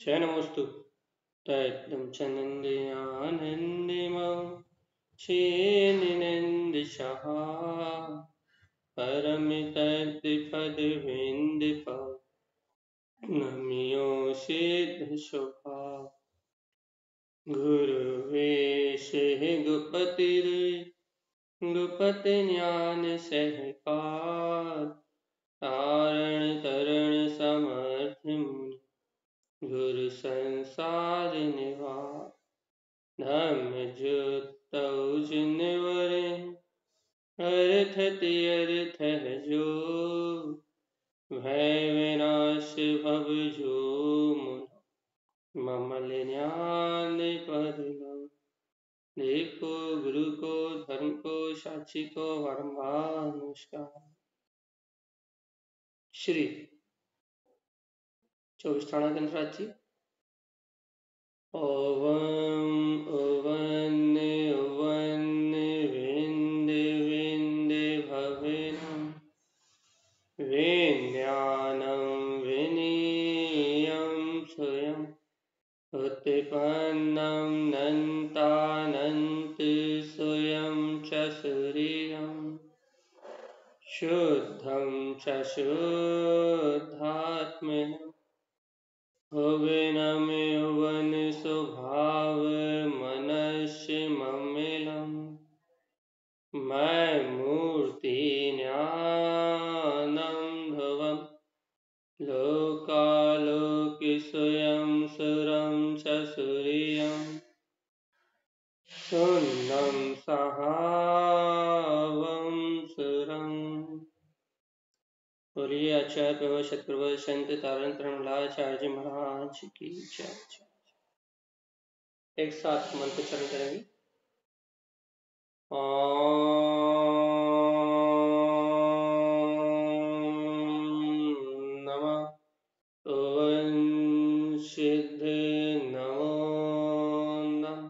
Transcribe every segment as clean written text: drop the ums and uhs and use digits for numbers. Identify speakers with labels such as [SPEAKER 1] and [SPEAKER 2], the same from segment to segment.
[SPEAKER 1] शयनमस्तु तैतं चनन्द्रियानन्दिमं क्षीणिनन्दिशः परमितद्विपदविन्दिप नम्योषिद्धशुभा गुरुवेशः गुपतिज्ञान सहकार तारण तरण समर्थ मुनि गुरु संसार निवार धर्म जुतौ जिनवरे अर्थ तीर्थ जो भय विनाश भव जो मुन ममल ज्ञान पद देव को गुरु को धर्म को साक्षी को बारंबार नमस्कार। श्री 24 गणराज्य ओवं ओवन ओवन विंद विंद भवेनं विज्ञानं विनीयं स्वयं उत्पन्नं नन्तानन्त स्वयं च शरीरं शुद्धं च शुद्धात्मनं भुवनं यौवन स्वभाव मनस्य मम्मिलं मैं मूर्ति ज्ञानं ध्रुवं लोकालोक स्वयं सुरं च सूर्यं शून्यं सहावं सुरम्। और ये आचार्य प्रभु सतप्रभु संत तारण तरणलाचार्य जी महाराज की जय। एक साथ मंत्र चरण करेंगे। ओम नमः ओम सिद्ध नमो नमः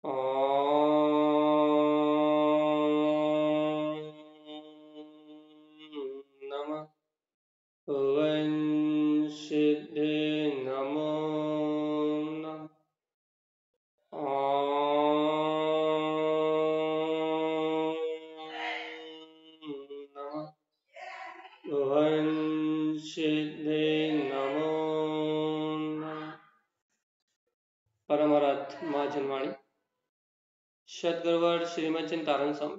[SPEAKER 1] ओम नमः ओम सिद्ध नमो नमः ओम सिद्ध नमो नमः। परमरथ माँ जनवाणी सद्गुरुवर श्रीमद चिंतारण स्वामी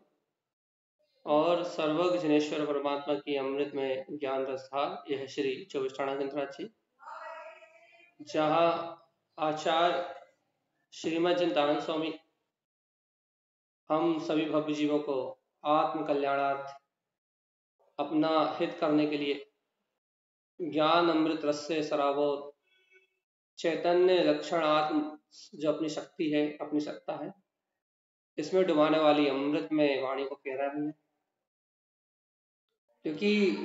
[SPEAKER 1] और सर्वज्ञ जनेश्वर परमात्मा की अमृत में ज्ञान रसधार यह श्री 24 गणराज्य जहाँ आचार्य श्रीमद चिंतारण स्वामी हम सभी भव्य जीवों को आत्म कल्याणार्थ अपना हित करने के लिए ज्ञान अमृत रस से सराबोर चैतन्य लक्षण आत्म जो अपनी शक्ति है, अपनी सत्ता है, इसमें डुबाने वाली अमृत में वाणी को कह रहा है, क्योंकि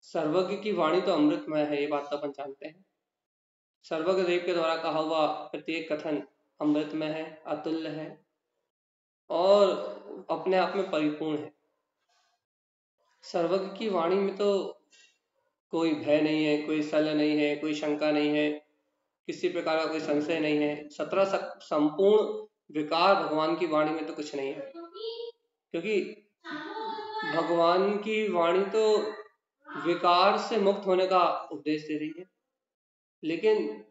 [SPEAKER 1] सर्वज्ञ की वाणी तो अमृतमय है, ये बात तो अपन जानते हैं। सर्वज्ञ देव के द्वारा कहा हुआ प्रत्येक कथन अमृतमय है, अतुल्य है और अपने आप में परिपूर्ण है। सर्वज्ञ की वाणी में तो कोई भय नहीं है, कोई शल्य नहीं है, कोई शंका नहीं है, किसी प्रकार का कोई संशय नहीं है। 17 संपूर्ण विकार भगवान की वाणी में तो कुछ नहीं है, क्योंकि भगवान की वाणी तो विकार से मुक्त होने का उपदेश दे रही है। लेकिन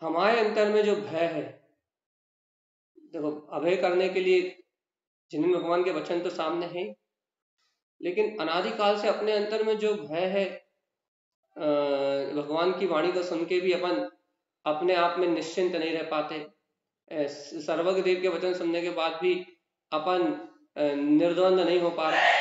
[SPEAKER 1] हमारे अंतर में जो भय है, देखो अभय करने के लिए जिन भगवान के वचन तो सामने हैं, लेकिन अनादिकाल से अपने अंतर में जो भय है, भगवान की वाणी को सुन के भी अपन अपने आप में निश्चिंत नहीं रह पाते। सर्वज्ञ देव के वचन सुनने के बाद भी अपन निर्द्वंद नहीं हो पा रहे,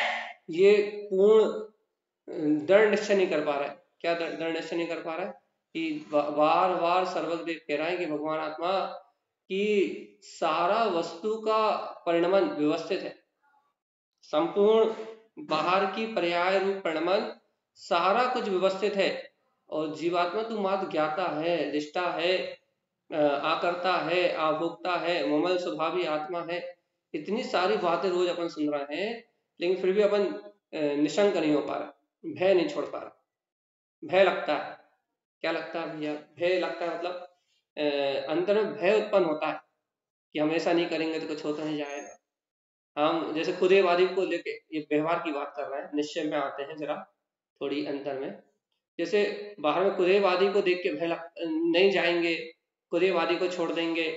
[SPEAKER 1] ये पूर्ण दृढ़ निश्चय नहीं कर पा रहा है। क्या दृढ़ निश्चय नहीं कर पा रहा है कि बार बार सर्वज्ञ देव कह रहा है कि भगवान आत्मा की सारा वस्तु का परिणमन व्यवस्थित है, संपूर्ण बाहर की पर्याय रूप परिणमन सारा कुछ व्यवस्थित है, और जीवात्मा तू मात्र ज्ञाता है, दृष्टा है, आकर्ता है, आभोक्ता है, ममल स्वभावी आत्मा है। इतनी सारी बातें रोज अपन सुन रहे हैं, लेकिन फिर भी अपन निशंक नहीं हो पा रहा, भय नहीं छोड़ पा रहा, भय लगता है। क्या लगता है भैया? भय लगता है मतलब अंदर में भय उत्पन्न होता है कि हम ऐसा नहीं करेंगे तो कुछ होता नहीं जाएगा। हम जैसे खुदेबादी को लेके ये व्यवहार की बात कर रहे हैं, निश्चय में आते हैं जरा थोड़ी अंतर में। जैसे बाहर में खुदेबादी को देख के नहीं जाएंगे, खुदेबादी को छोड़ देंगे,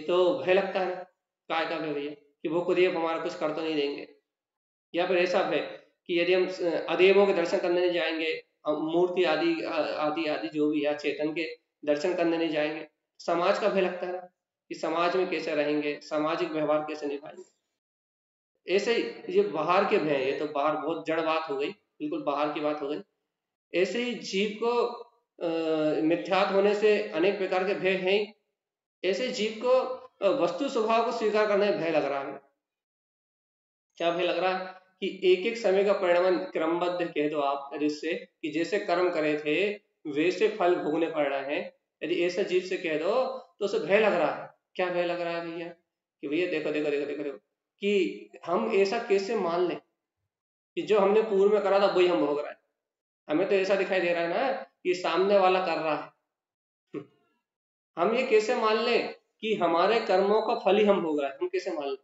[SPEAKER 1] तो भय लगता है ना, काय का भय भैया कि वो खुदेब हमारा कुछ कर तो नहीं देंगे। या फिर ऐसा भय कि यदि हम अदेवों के दर्शन करने नहीं जाएंगे, मूर्ति आदि आदि आदि जो भी है चेतन के दर्शन करने नहीं जाएंगे, समाज का भय लगता है ना कि समाज में कैसे रहेंगे, सामाजिक व्यवहार कैसे निभाएंगे। ऐसे ही ये बाहर के भय, ये तो बाहर बहुत जड़ बात हो गई, बिल्कुल बाहर की बात हो गई। ऐसे ही जीव को मिथ्यात्व होने से अनेक प्रकार के भय हैं। ऐसे जीव को वस्तु स्वभाव को स्वीकार करने में भय लग रहा है। क्या भय लग रहा है कि एक एक समय का परिणाम क्रमबद्ध कह दो आप, जिससे कि जैसे कर्म करे थे वैसे फल भोगने पड़ रहे हैं, यदि ऐसा जीव से कह दो तो उसे भय लग रहा है। क्या भय लग रहा है भैया? कि भैया देखो देखो देखो देखो देखो कि हम ऐसा कैसे मान लें कि जो हमने पूर्व में करा था वही हम भोग रहे हैं। हमें तो ऐसा दिखाई दे रहा है ना कि सामने वाला कर रहा है। हम ये कैसे मान लें कि हमारे कर्मों का फल ही हम भोग रहे हैं? हम कैसे मान लें?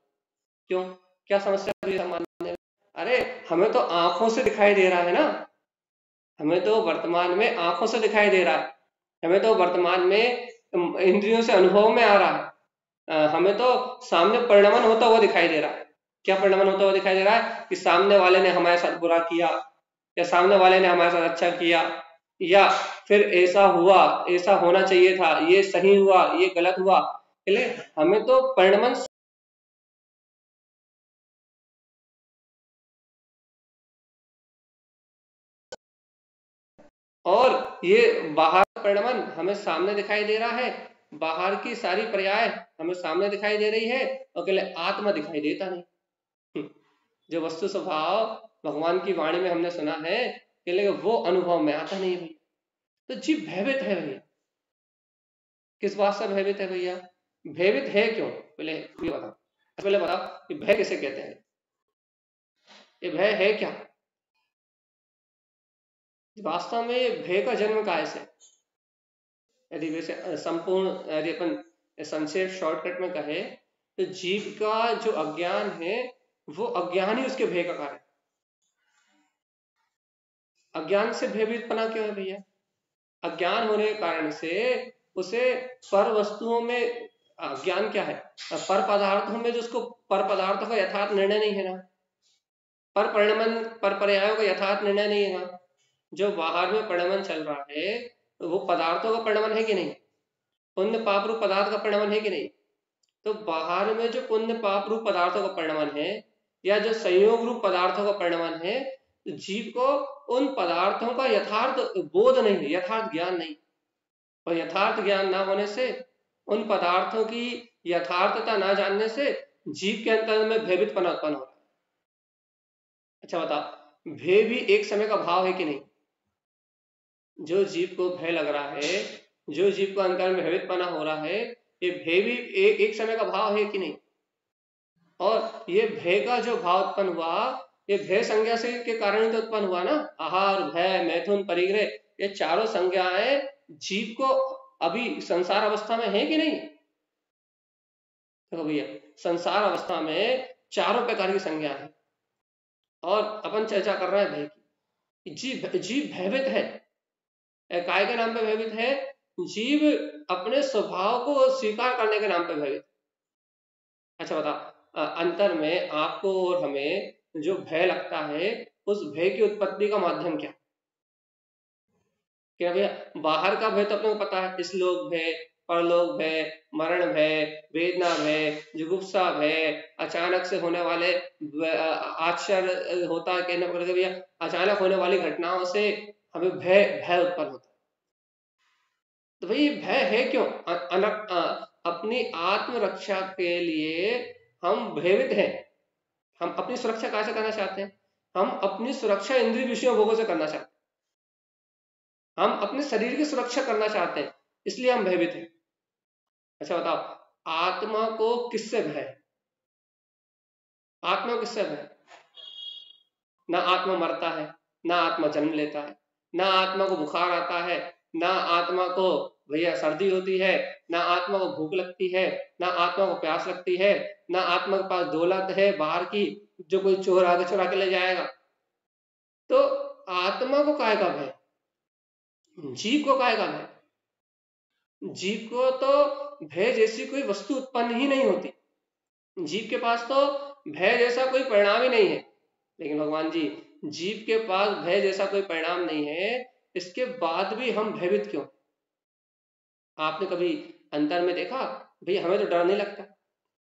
[SPEAKER 1] क्यों, क्या समस्या है मानने में? अरे हमें तो आंखों से दिखाई दे रहा है ना, हमें तो वर्तमान में आंखों से दिखाई दे रहा है, हमें तो वर्तमान में इंद्रियों से अनुभव में आ रहा है, हमें तो सामने परिणमन होता हुआ दिखाई दे रहा है। क्या परिणमन होता हुआ दिखाई दे रहा है? कि सामने वाले ने हमारे साथ बुरा किया, या सामने वाले ने हमारे साथ अच्छा किया, या फिर ऐसा हुआ, ऐसा होना चाहिए था, ये सही हुआ, ये गलत हुआ। इसलिए हमें तो परिणमन, और ये बाहर का परिणमन हमें सामने दिखाई दे रहा है, बाहर की सारी पर्याय हमें सामने दिखाई दे रही है, और केवल आत्मा दिखाई देता नहीं। जो वस्तु स्वभाव भगवान की वाणी में हमने सुना है, केवल वो अनुभव में आता नहीं भैया। तो जीव भयभीत है भैया। किस बात से भयभीत है भैया? भयभीत है क्यों, पहले ये बताओ, पहले बताओ कि भय किसे कहते हैं? ये भय है क्या? वास्तव में भय का जन्म कहाँ से? यदि वैसे संपूर्ण, यदि अपन संक्षेप शॉर्टकट में कहे तो जीव का जो अज्ञान है वो अज्ञान ही उसके भय का कारण। अज्ञान से भयभीतपना क्यों है भैया? अज्ञान होने के कारण से उसे पर वस्तुओं में, अज्ञान क्या है, पर पदार्थों में जो उसको पर पदार्थों का यथार्थ निर्णय नहीं है ना, पर परिणमन पर पर्यायों का यथार्थ निर्णय नहीं है ना। जो बाहर में परिणमन चल रहा है वो पदार्थों का परिणमन है कि नहीं? पुण्य पाप रूप पदार्थ का परिणमन है कि नहीं? तो बाहर में जो पुण्य पाप रूप पदार्थों का परिणमन है, या जो संयोग रूप पदार्थों का परिणमन है, तो जीव को उन पदार्थों का यथार्थ बोध नहीं है, यथार्थ ज्ञान नहीं। और यथार्थ ज्ञान ना होने से, उन पदार्थों की यथार्थता ना जानने से जीव के अंतर में भयभीतपना उत्पन्न हो रहा है। अच्छा बताओ, भय भी एक समय का भाव है कि नहीं? जो जीव को भय लग रहा है, जो जीव को अंतर में भयभीतपना हो रहा है, ये भय भी एक समय का भाव है कि नहीं? और ये भय का जो भाव उत्पन्न हुआ, ये भय संज्ञा से के कारण ही तो उत्पन्न हुआ ना। आहार, भय, मैथुन, परिग्रह, ये चारों संज्ञाएं जीव को अभी संसार अवस्था में है कि नहीं? देखो भैया, संसार अवस्था में चारों प्रकार की संज्ञा है, और अपन चर्चा कर रहे हैं भय की। जीव जीव भयभीत है। काय के नाम पे भयभीत है? जीव अपने स्वभाव को स्वीकार करने के नाम पे भयभीत। अच्छा बता, अंतर में आपको और हमें जो भय लगता है, उस भय की उत्पत्ति का माध्यम क्या? क्या भैया, बाहर का भय तो अपने को पता है, इसलोक भय, परलोक भय, मरण भय, वेदना भय, जुगुप्सा भय, अचानक से होने वाले आश्चर्य होता है, कहने पर भैया अचानक होने वाली घटनाओं से हमें भय भय उत्पन्न होता है। तो भाई भय है क्यों? अपनी आत्मरक्षा के लिए हम भयभीत हैं। हम अपनी सुरक्षा कहां से करना चाहते हैं? हम अपनी सुरक्षा इंद्रिय विषयों भोगों से करना चाहते हैं, हम अपने शरीर की सुरक्षा करना चाहते हैं, इसलिए हम भयभीत हैं। अच्छा बताओ, आत्मा को किससे भय? आत्मा को किससे भय? ना आत्मा मरता है, ना आत्मा जन्म लेता है, ना आत्मा को बुखार आता है, ना आत्मा को भैया सर्दी होती है, ना आत्मा को भूख लगती है, ना आत्मा को प्यास लगती है, ना आत्मा के पास दौलत है बाहर की जो कोई चोर आगे चुरा के ले जाएगा। तो आत्मा को काहे का भय, जीव को काहे का भय? जीव को तो भय जैसी कोई वस्तु उत्पन्न ही नहीं होती, जीव के पास तो भय जैसा कोई परिणाम ही नहीं है। लेकिन भगवान जी, जीव के पास भय जैसा कोई परिणाम नहीं है, इसके बाद भी हम भयभीत क्यों? आपने कभी अंतर में देखा भाई हमें तो डर नहीं लगता?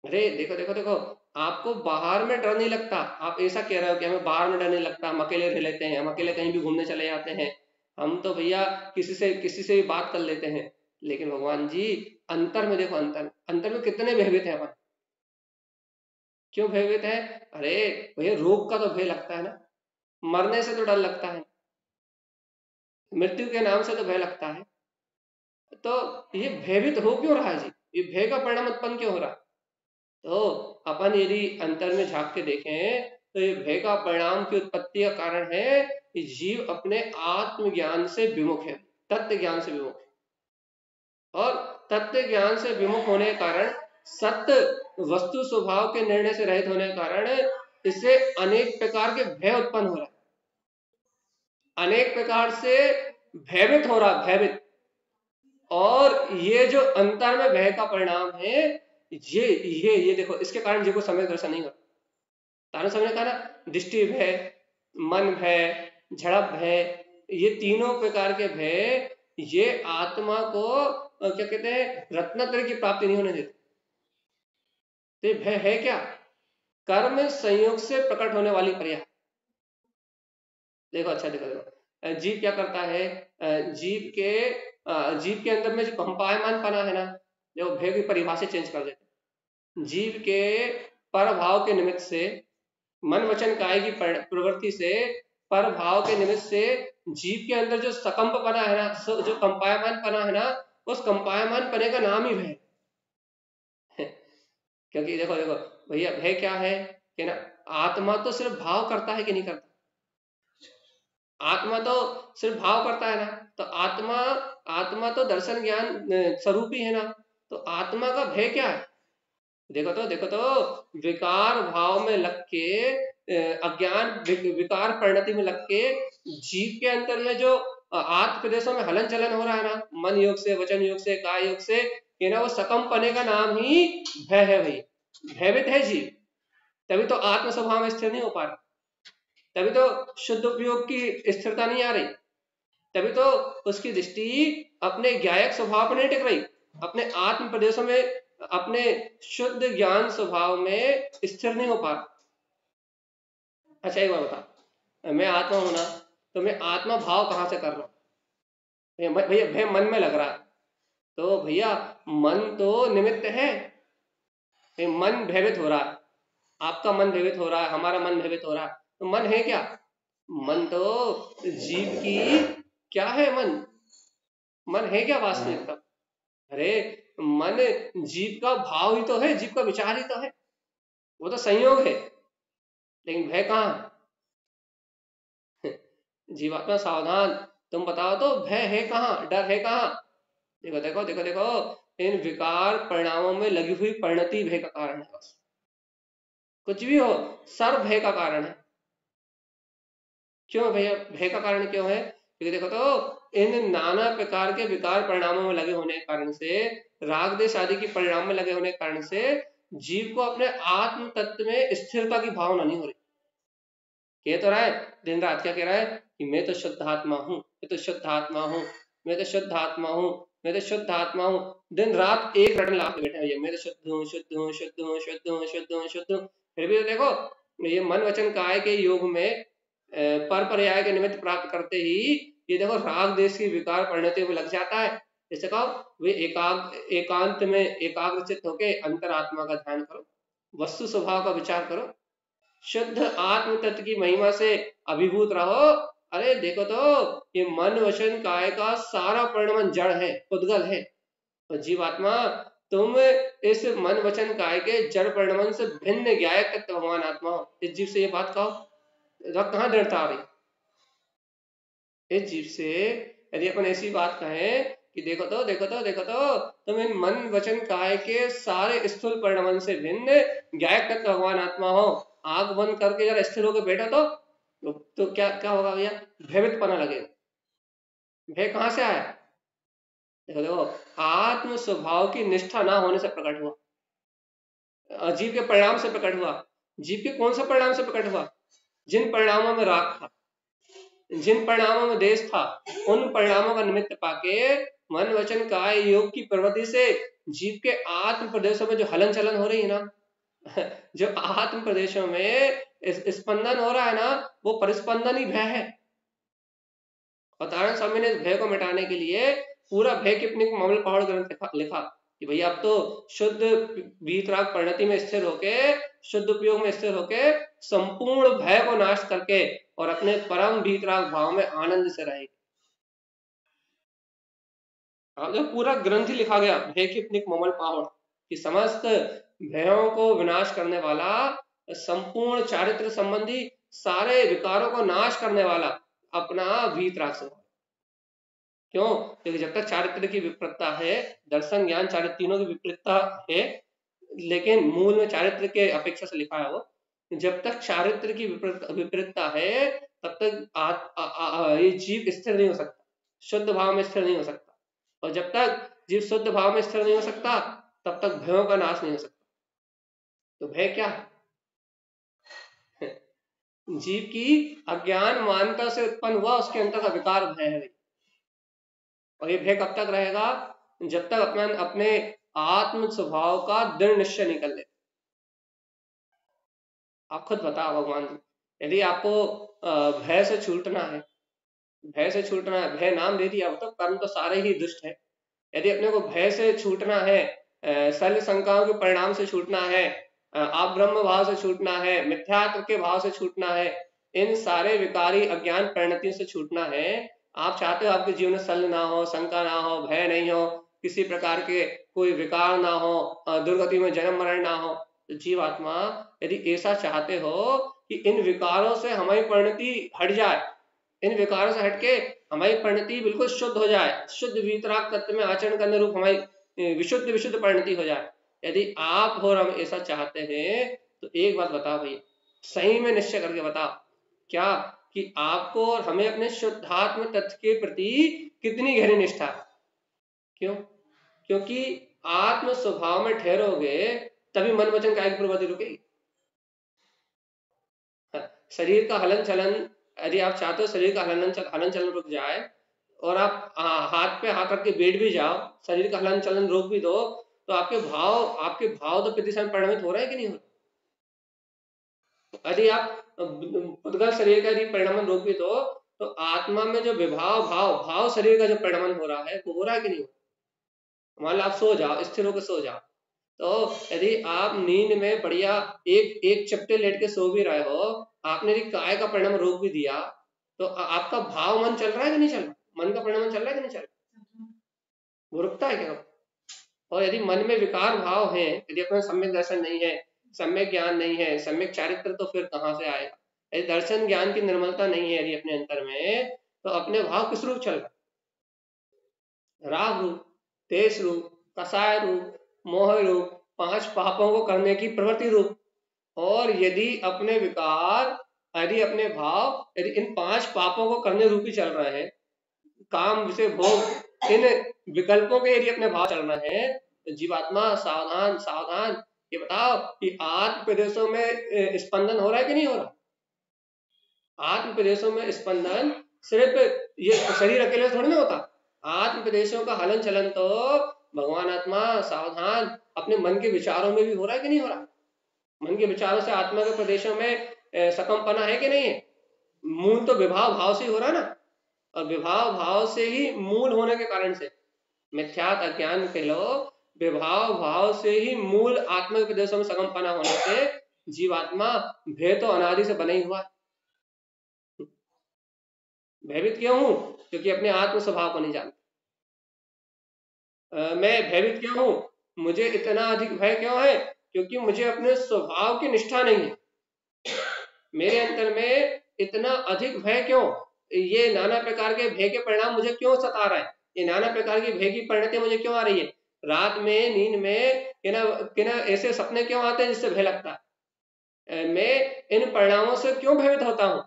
[SPEAKER 1] अरे देखो देखो देखो, आपको बाहर में डर नहीं लगता, आप ऐसा कह रहे हो कि हमें बाहर में डर नहीं लगता, हम अकेले रह लेते हैं, हम अकेले कहीं भी घूमने चले जाते हैं, हम तो भैया किसी से भी बात कर लेते हैं। लेकिन भगवान जी, अंतर में देखो, अंतर अंतर में कितने भयभीत है अपन। क्यों भयभीत है? अरे भैया रोग का तो भय लगता है ना, मरने से तो डर लगता है, मृत्यु के नाम से तो भय लगता है। तो ये भयभीत हो क्यों रहा है जी? ये भय का परिणाम उत्पन्न क्यों हो रहा है? तो अपन यदि अंतर में झांक के देखें तो ये भय का परिणाम की उत्पत्ति का कारण है कि जीव अपने आत्मज्ञान से विमुख है, तत्व ज्ञान से विमुख है। और तत्व ज्ञान से विमुख होने के कारण, सत्य वस्तु स्वभाव के निर्णय से रहित होने के कारण इससे अनेक प्रकार के भय उत्पन्न हो रहा है, अनेक प्रकार से भयभीत हो रहा है, भयभीत। और ये जो अंतर में भय का परिणाम है, ये देखो, इसके कारण जीव को सम्यक दर्शन नहीं होता। तारण समझने का ना, दृष्टि भय, मन भय, झड़प भय, ये तीनों प्रकार के भय ये आत्मा को क्या कहते हैं, रत्नत्रय की प्राप्ति नहीं होने देते। तो ये भय है क्या? कर्म संयोग से प्रकट होने वाली पर्याय। देखो अच्छा देखो देखो, जीव क्या करता है, जीव के अंदर में जो कंपायमान पना है ना, जो भय की परिभाषा चेंज कर देते। जीव के पर भाव के निमित्त से, मन वचन काय की प्रवृत्ति से, पर भाव के निमित्त से जीव के अंदर जो सकंप पना है ना, जो कंपायमान पना है ना, उस कंपायमान पने का नाम ही भय। क्योंकि देखो देखो भैया, भय क्या है कि ना, आत्मा तो सिर्फ भाव करता है कि नहीं करता? आत्मा तो सिर्फ भाव करता है ना, तो आत्मा तो दर्शन ज्ञान स्वरूप ही है ना, तो आत्मा का भय क्या है? देखो तो विकार भाव में लग के, अज्ञान विकार परिणति में लग के जीव के अंतर में जो आत्म प्रदेशों में हलन चलन हो रहा है ना, मन योग से, वचन योग से, काय योग से, ये ना वो सकम पने का नाम ही भय है भाई। भयभीत है जीव, तभी तो आत्म स्वभाव में स्थिर नहीं हो पा रहा, तभी तो शुद्ध उपयोग की स्थिरता नहीं आ रही, तभी तो उसकी दृष्टि अपने ज्ञायक स्वभाव पर नहीं टिक रही, अपने आत्म प्रदेशों में, अपने शुद्ध ज्ञान स्वभाव में स्थिर नहीं हो पा रहा। अच्छा एक बार बता, मैं आत्मा हूं ना, तो मैं आत्मा भाव कहां से कर रहा हूं? भैया भय मन में लग रहा है, तो भैया मन तो निमित्त है, मन भयभीत हो रहा है, आपका मन भयभीत हो रहा है, हमारा मन भयभीत हो रहा है, तो मन है क्या? मन तो जीव की क्या है? मन है क्या वास्तविकता? अरे मन जीव का भाव ही तो है, जीव का विचार ही तो है, वो तो संयोग है। लेकिन भय कहाँ? जीवात्मा सावधान, तुम बताओ तो भय है कहाँ, डर है कहाँ? देखो देखो देखो देखो, इन विकार परिणामों में लगी हुई परिणति भय का कारण है, बस कुछ भी हो, सर्व भय का कारण है। क्यों भैया भय का कारण क्यों है? क्योंकि देखो तो इन नाना प्रकार के विकार परिणामों में लगे होने के कारण से, राग देश आदि के परिणाम में लगे होने के कारण से जीव को अपने आत्म तत्व में स्थिरता की भावना नहीं हो रही। कह तो रहा है दिन रात, क्या कह रहा है कि मैं तो शुद्ध आत्मा हूँ, मैं तो शुद्ध आत्मा हूँ, मैं तो शुद्ध आत्मा हूँ, मैं तो शुद्ध आत्मा हूँ, दिन रात एक रटन ला के बैठे भैया, मैं तो शुद्ध हूँ, शुद्ध हूँ, शुद्ध हूँ, शुद्ध हूँ, शुद्ध हूँ, शुद्ध हूँ। फिर भी तो देखो, ये मन वचन काय के योग में पर पर्याय के निमित्त प्राप्त करते ही ये देखो राग देश की विकार परिणति में लग जाता है। जैसे कहो वे एकांत में एकाग्रचित होके अंतरात्मा का ध्यान करो, वस्तु स्वभाव का विचार करो, शुद्ध आत्म तत्व की महिमा से अभिभूत रहो। अरे देखो तो ये मन वचन काय का सारा परिणमन जड़ है, उद्गल है, और जीवात्मा तुम इस मन वचन काय के जड़ परिणमन से भिन्न ज्ञायक तत्व भगवान आत्मा हो। इस जीव से ये बात कहो, कहाँ दृढ़ता आ रही? इस जीव से यदि अपन ऐसी बात कहें कि देखो तो देखो तो देखो तो तुम इन मन वचन काय के सारे स्थूल परिणाम से भिन्न ज्ञायक तत्व भगवान आत्मा हो, आंख बंद करके जरा स्थिर होकर बैठो तो क्या क्या होगा भैया? भयभीत पना लगेगा। भय कहां से आया? देखो देखो, आत्म स्वभाव की निष्ठा ना होने से प्रकट हुआ, जीव के परिणाम से प्रकट हुआ। जीव के कौन सा परिणाम से प्रकट हुआ? जिन परिणामों में राग था, जिन परिणामों में देश था, उन परिणामों का निमित्त पाके मन वचन काय योग की प्रवृत्ति से जीव के आत्म प्रदेशों में जो हलन चलन हो रही है ना, जो आत्म प्रदेशों में स्पंदन हो रहा है ना, वो परिस्पंदन ही भय है। अवतारण स्वामी ने इस भय को मिटाने के लिए पूरा भय की अपनी मामले पहाड़ ग्रंथ लिखा कि भैया अब तो शुद्ध वीतराग परिणति में स्थिर होके, शुद्ध उपयोग में स्थिर होके संपूर्ण भय को नाश करके और अपने परम वीतराग भाव में आनंद से रहेगी। जो पूरा ग्रंथ ही लिखा गया भय की अपनी ममल पहाड़ कि समस्त भयों को विनाश करने वाला, संपूर्ण चारित्र संबंधी सारे विकारों को नाश करने वाला अपना वीतराग स्वभाव। क्यों? क्योंकि जब तक चारित्र की विपरीतता है, दर्शन ज्ञान चारित्र तीनों की विपरीतता है, लेकिन मूल में चारित्र के अपेक्षा से लिखा है वो, जब तक चारित्र की विपरीतता है तब तक ये जीव स्थिर नहीं हो सकता, शुद्ध भाव में स्थिर नहीं हो सकता। और जब तक जीव शुद्ध भाव में स्थिर नहीं हो सकता तब तक भयों का नाश नहीं हो सकता। तो भय क्या है? जीव की अज्ञान मानता से उत्पन्न हुआ उसके अंतर का विकार भय है। और ये भय कब तक रहेगा? जब तक अपने आत्म स्वभाव का दृढ़ निश्चय निकल ले। आप खुद बताओ भगवान जी, यदि आपको भय से छूटना है, भय से छूटना है, भय नाम दे दिया तो कर्म तो सारे ही दुष्ट है। यदि अपने को भय से छूटना है, शल्य शंकाओं के परिणाम से छूटना है, आप ब्रह्म भाव से छूटना है, मिथ्यात्व के भाव से छूटना है, इन सारे विकारी अज्ञान परिणतियों से छूटना है, आप चाहते हो आपके जीवन में शल्य ना हो, शंका ना हो, भय नहीं हो, किसी प्रकार के कोई विकार ना हो, दुर्गति में जन्म मरण ना हो, तो जीवात्मा यदि ऐसा चाहते हो कि इन विकारों से हमारी परिणति हट जाए, इन विकारों से हटके हमारी परिणति बिल्कुल शुद्ध हो जाए, शुद्ध वीतराग तत्व में आचरण करने रूप हमारी विशुद्ध विशुद्ध परिणति हो जाए, यदि आप और हम ऐसा चाहते हैं तो एक बात बताओ भैया, सही में निश्चय करके बताओ, क्या कि आपको और हमें अपने शुद्धात्म तत्व के प्रति कितनी गहरी निष्ठा? क्यों? क्योंकि आत्म स्वभाव में ठहरोगे तभी मन वचन कायिक प्रवृत्ति रुकेगी। शरीर का हलन चलन, यदि आप चाहते हो शरीर का हलन चलन रुक जाए और आप हाथ पे हाथ रख के बैठ भी जाओ, शरीर का हलन चलन रोक भी दो, तो आपके भाव तो प्रतिशत परिणमित हो रहे हैं कि नहीं हो? यदि आप उद्गल शरीर का यदि परिणमन रोक भी दो तो आत्मा में जो विभाव भाव शरीर का जो परिणमन हो रहा है वो हो रहा है कि नहीं हो? मान लो आप सो जाओ, स्थिर होकर सो जाओ, तो यदि आप नींद में बढ़िया एक चपटे लेट के सो भी रहे हो, आपने यदि काय का परिणाम रोक भी दिया तो आपका भाव मन चल रहा है कि नहीं चल रहा? मन का परिणाम चल रहा है कि नहीं चल रहा? वो रुकता है क्या? और यदि मन में विकार भाव है, यदि अपना सम्यक दर्शन नहीं है, सम्यक ज्ञान नहीं है, सम्यक चारित्र, तो फिर कहां से आएगा? यदि दर्शन ज्ञान की निर्मलता नहीं है यदि अपने अंतर में, तो अपने भाव किस रूप चल रहा? राग रूप, तेज रूप, कसाय रूप, मोह रूप, पांच पापों को करने की प्रवृत्ति रूप। और यदि अपने विकार, यदि अपने भाव यदि इन पांच पापों को करने रूप ही चल रहे हैं, काम विषय भोग, इन विकल्पों के यदि अपने भाव चल रहे हैं, तो जीवात्मा सावधान सावधान। ये बताओ कि आत्म प्रदेशों में स्पंदन हो रहा है कि नहीं हो रहा? आत्म प्रदेशों में स्पंदन सिर्फ ये शरीर अकेले थोड़ी ना होता, आत्म प्रदेशों का हलन चलन तो भगवान आत्मा सावधान अपने मन के विचारों में भी हो रहा है कि नहीं हो रहा? मन के विचारों से आत्मा के प्रदेशों में सकमपना है कि नहीं है? मूल तो विभाव भाव से ही हो रहा है ना, और विभाव भाव से ही मूल होने के कारण से, मिथ्यात अज्ञान कह लो, विभाव भाव से ही मूल आत्मा के प्रदेशों में सकमपना होने से जीवात्मा भय तो अनादि से बना ही हुआ है। भयभीत क्यों हूं? क्योंकि अपने आत्म स्वभाव को नहीं जानता। मैं भयभीत क्यों हूं? मुझे इतना अधिक भय क्यों है? क्योंकि मुझे अपने स्वभाव की निष्ठा नहीं है। मेरे अंतर में इतना अधिक भय क्यों? ये नाना प्रकार के भय के परिणाम मुझे क्यों सता रहा है, ये नाना प्रकार की भय की परिणति मुझे क्यों आ रही है, रात में नींद में कि ना ऐसे सपने क्यों आते हैं जिससे भय लगता है, मैं इन परिणामों से क्यों भयभीत होता हूँ।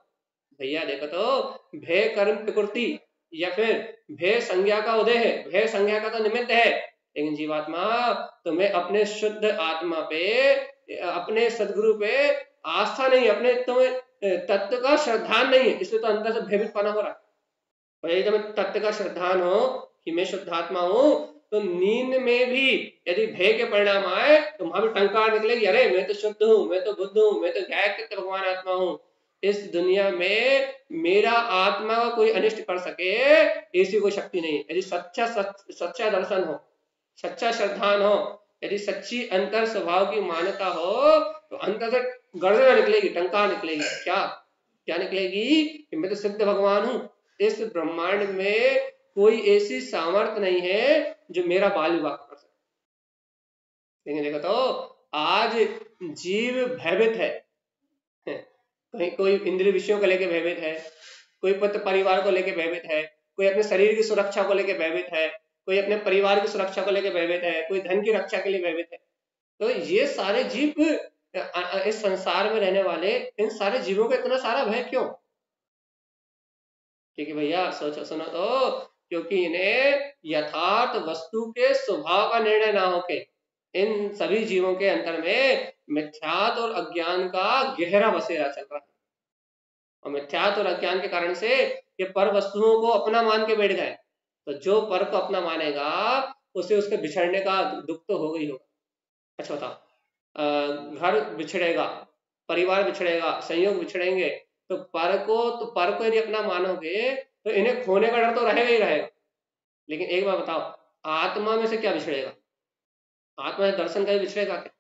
[SPEAKER 1] भैया देखो तो भय कर्म प्रकृति या फिर भय संज्ञा का उदय है, भय संज्ञा का तो निमित्त है, लेकिन जीवात्मा तुम्हें अपने शुद्ध आत्मा पे, अपने सदगुरु पे आस्था नहीं, अपने तुम्हें तत्व का श्रद्धान नहीं है, इसलिए तो अंदर से भयभीत पना हो रहा है। और यदि तुम्हें तत्व का श्रद्धान हो कि मैं शुद्धात्मा हूं, तो नींद में भी यदि भय के परिणाम आए तो वहां भी टंकार निकलेगी, अरे मैं तो शुद्ध हूं, मैं तो बुद्ध हूं, मैं तो गायक भगवान आत्मा हूं, इस दुनिया में मेरा आत्मा का कोई अनिष्ट कर सके ऐसी कोई शक्ति नहीं। यदि सच्चा दर्शन हो, सच्चा श्रद्धान हो, यदि सच्ची अंतर स्वभाव की मान्यता हो, तो अंतर से गर्जना निकलेगी, टंकार निकलेगी, क्या क्या निकलेगी कि मैं तो सिद्ध भगवान हूं, इस ब्रह्मांड में कोई ऐसी सामर्थ्य नहीं है जो मेरा बाल विवाह कर सके। लेकिन देखो तो आज जीव भयभीत है, कहीं कोई इंद्रिय विषयों को लेकर भयभीत है, कोई पुत्र परिवार को लेकर भयभीत है, कोई अपने शरीर की सुरक्षा को लेकर भयभीत है, कोई अपने परिवार की सुरक्षा को लेकर भयभीत है, कोई धन की रक्षा के लिए भयभीत है। तो ये सारे जीव इस संसार में रहने वाले इन सारे जीवों को इतना सारा भय क्यों? क्योंकि भैया सोचो सुनो तो, क्योंकि इन्हें यथार्थ वस्तु के स्वभाव का निर्णय ना होके इन सभी जीवों के अंतर में मिथ्यात्व और अज्ञान का गहरा बसेरा चल रहा है, और मिथ्यात्व और अज्ञान के कारण से ये पर वस्तुओं को अपना मान के बैठ गए। तो जो पर को अपना मानेगा उसे उसके बिछड़ने का दुख तो होगा ही होगा। अच्छा बताओ, घर बिछड़ेगा, परिवार बिछड़ेगा, संयोग बिछड़ेंगे, तो पर को यदि अपना मानोगे तो इन्हें खोने का डर तो रहेगा ही रहेगा। लेकिन एक बार बताओ, आत्मा में से क्या बिछड़ेगा? आत्मा से दर्शन कभी बिछड़ेगा क्या?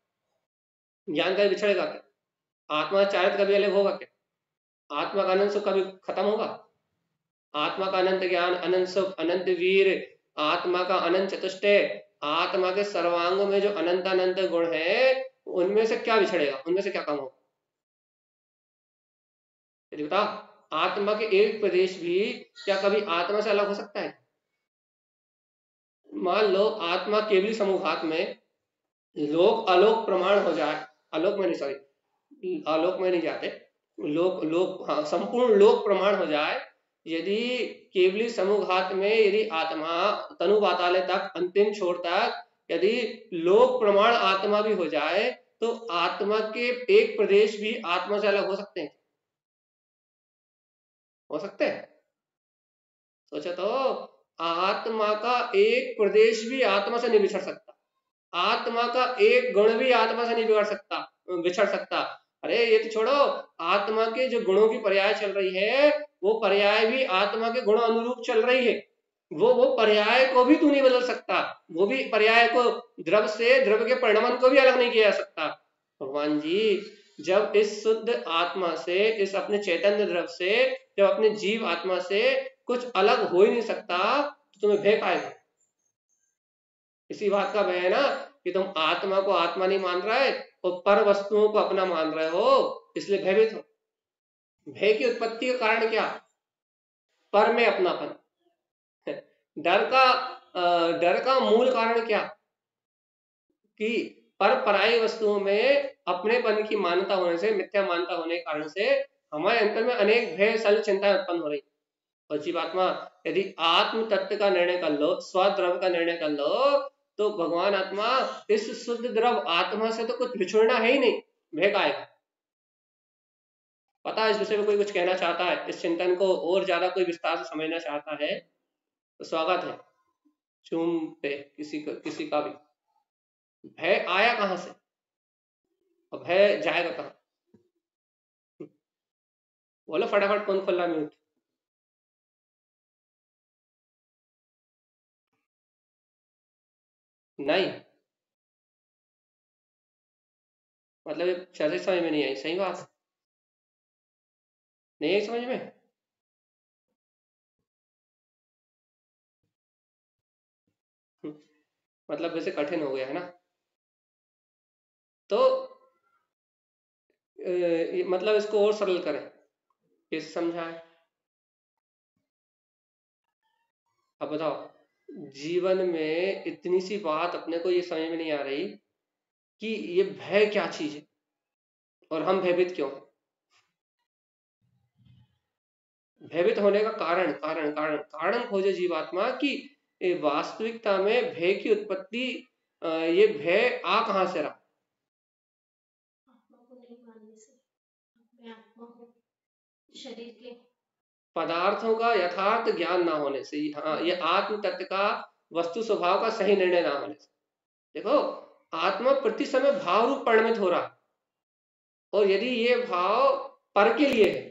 [SPEAKER 1] ज्ञान कभी बिछड़ेगा क्या? आत्मा चारित्र कभी अलग होगा क्या? आत्मा का अनंत सुख कभी खत्म होगा? आत्मा का अनंत ज्ञान, अनंत सुख, अनंत वीर, आत्मा का अनंत चतुष्टय, आत्मा के सर्वांग में जो अनंत अनंत गुण है, उनमें से क्या बिछड़ेगा, उनमें से क्या कम होगा? बताओ, आत्मा के एक प्रदेश भी क्या कभी आत्मा से अलग हो सकता है? मान लो आत्मा केवली समूहात में लोक अलोक प्रमाण हो जाए, आलोक में नहीं, सॉरी आलोक में नहीं जाते, लोक लोक हाँ संपूर्ण लोक प्रमाण हो जाए, यदि केवली समूहात में यदि आत्मा तनु पाताले तक अंतिम छोर तक यदि लोक प्रमाण आत्मा भी हो जाए, तो आत्मा के एक प्रदेश भी आत्मा से अलग हो सकते हैं? हो सकते हैं? सोचो तो, आत्मा का एक प्रदेश भी आत्मा से नहीं बिछड़ सकता, आत्मा का एक गुण भी आत्मा से नहीं बिगड़ सकता, बिछड़ सकता। अरे ये तो छोड़ो, आत्मा के जो गुणों की पर्याय चल रही है, वो पर्याय भी आत्मा के गुण अनुरूप चल रही है, वो पर्याय को भी तू नहीं बदल सकता, वो भी पर्याय को द्रव से द्रव के परिणाम को भी अलग नहीं किया जा सकता। भगवान जी जब इस शुद्ध आत्मा से, इस अपने चैतन्य द्रव से, जब अपने जीव आत्मा से कुछ अलग हो ही नहीं सकता, तो तुम्हें भय पाएगा। इसी बात का भय है ना कि तुम आत्मा को आत्मा नहीं मान रहे और पर वस्तुओं को अपना मान रहे हो, इसलिए भयभीत हो। भय की उत्पत्ति का कारण क्या? पर में अपनापन। डर का डर का मूल कारण क्या? कि पर पराई वस्तुओं में अपनेपन की मान्यता होने से, मिथ्या मान्यता होने के कारण से हमारे अंतर में अनेक भय सल चिंता उत्पन्न हो रही। और जीवात्मा यदि आत्म तत्व का निर्णय कर लो, स्वद्रव का निर्णय कर लो, तो भगवान आत्मा इस शुद्ध द्रव आत्मा से तो कुछ बिछुड़ना है ही नहीं, भय का आएगा। पता है इस विषय में कोई कुछ कहना चाहता है, इस चिंतन को और ज्यादा कोई विस्तार से समझना चाहता है तो स्वागत है, जूम पे किसी का भी। भय आया कहां से और भय जाएगा कहां? बोलो फटाफट, कौन खोल रहा म्यूट? नहीं, मतलब चर्चा समझ में नहीं आई, सही बात नहीं आई समझ में। मतलब वैसे कठिन हो गया है ना, तो मतलब इसको और सरल करें, कैसे समझाएं? अब बताओ, जीवन में इतनी सी बात अपने को ये समझ में नहीं आ रही कि ये भय क्या चीज है और हम भयभीत क्यों हैं। भयभीत होने का कारण कारण कारण कारण खोजे जीवात्मा की वास्तविकता में भय की उत्पत्ति, ये भय आ कहां से रहा।
[SPEAKER 2] आत्मा को नहीं मानने से, अपने आत्मा को, शरीर के
[SPEAKER 1] पदार्थों का यथार्थ ज्ञान ना होने से, हाँ, ये आत्म तत्व का वस्तु स्वभाव का सही निर्णय ना होने से। देखो, आत्मा प्रति समय भाव रूप परिणमित हो रहा है, और यदि ये भाव पर के लिए है,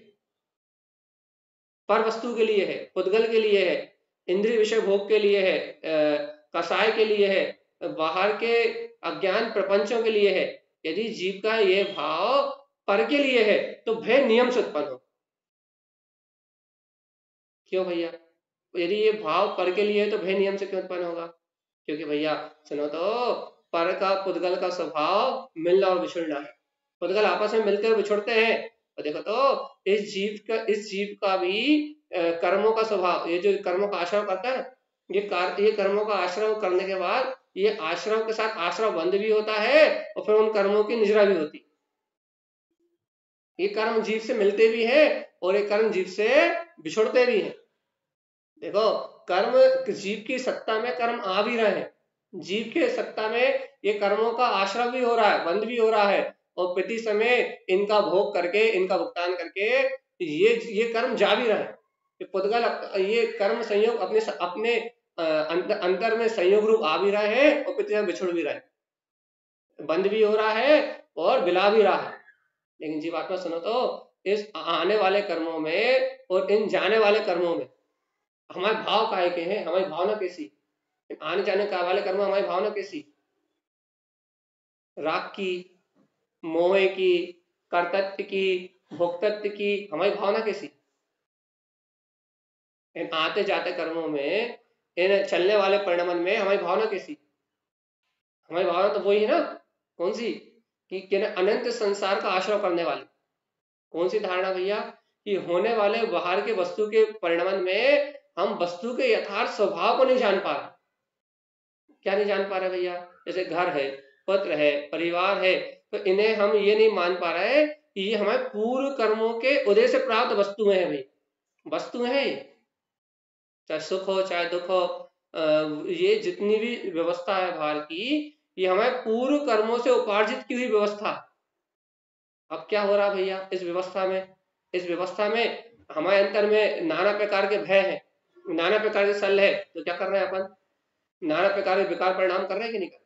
[SPEAKER 1] पर वस्तु के लिए है, पुद्गल के लिए है, इंद्रिय विषय भोग के लिए है, कसाय के लिए है, बाहर के अज्ञान प्रपंचों के लिए है, यदि जीव का ये भाव पर के लिए है तो भय नियम से उत्पन्न हो। क्यों भैया? यदि ये भाव पर के लिए है तो भय नियम से क्यों उत्पन्न होगा? क्योंकि भैया सुनो तो, पर का पुद्गल का स्वभाव मिलना और बिछुड़ना है। पुद्गल आपस में मिलते और बिछुड़ते हैं। और देखो तो, इस जीव का भी कर्मों का स्वभाव, ये जो कर्मों का आश्रय करता है, ये कर्मों का आश्रय करने के बाद ये आश्रय के साथ आश्रय बंध भी होता है, और फिर उन कर्मों की निजरा भी होती। ये कर्म जीव से मिलते भी हैं और ये कर्म जीव से बिछुड़ते भी हैं। देखो, कर्म जीव की सत्ता में कर्म आ भी रहे हैं, जीव के सत्ता में ये कर्मों का आश्रय भी हो रहा है, बंद भी हो रहा है, और प्रति समय इनका भोग करके, इनका भुगतान करके ये कर्म जा भी रहे हैं। ये पुद्गल, ये कर्म संयोग अपने अपने अंतर में संयोग रूप आ भी रहे हैं और प्रति समय बिछुड़ भी रहे हैं, बंद भी हो रहा है और बिला भी रहा है। लेकिन जीवात्मा सुनो तो, इस आने वाले कर्मों में और इन जाने वाले कर्मों में हमारे भाव काहे के हैं, हमारी भावना कैसी, आने जाने का वाले कर्म हमारी भावना कैसी, राग की, मोह की, कर्तृत्व की, भोक्तृत्व की, हमारी भावना कैसी। इन आते जाते कर्मों में, इन चलने वाले परिणमन में हमारी भावना कैसी। हमारी भावना तो वही है ना, कौन सी, कि अनंत संसार का आश्रय करने वाली। कौन सी धारणा भैया? कि होने वाले बाहर के वस्तु के परिणमन में हम वस्तु के यथार्थ स्वभाव को नहीं जान पा रहे। क्या नहीं जान पा रहे भैया? जैसे घर है, पत्र है, परिवार है, तो इन्हें हम ये नहीं मान पा रहे कि ये हमारे पूर्व कर्मों के उदय से प्राप्त वस्तुएं हैं भाई, वस्तुएं हैं ये। चाहे सुख हो चाहे दुख हो, ये जितनी भी व्यवस्था है बाहर की, ये हमारे पूर्व कर्मों से उपार्जित की हुई व्यवस्था। अब क्या हो रहा भैया इस व्यवस्था में? इस व्यवस्था में हमारे अंतर में नाना प्रकार के भय हैं, नाना प्रकार के सल है, तो क्या कर रहे हैं अपन? नाना प्रकार के विकार परिणाम कर रहे हैं कि नहीं कर रहे?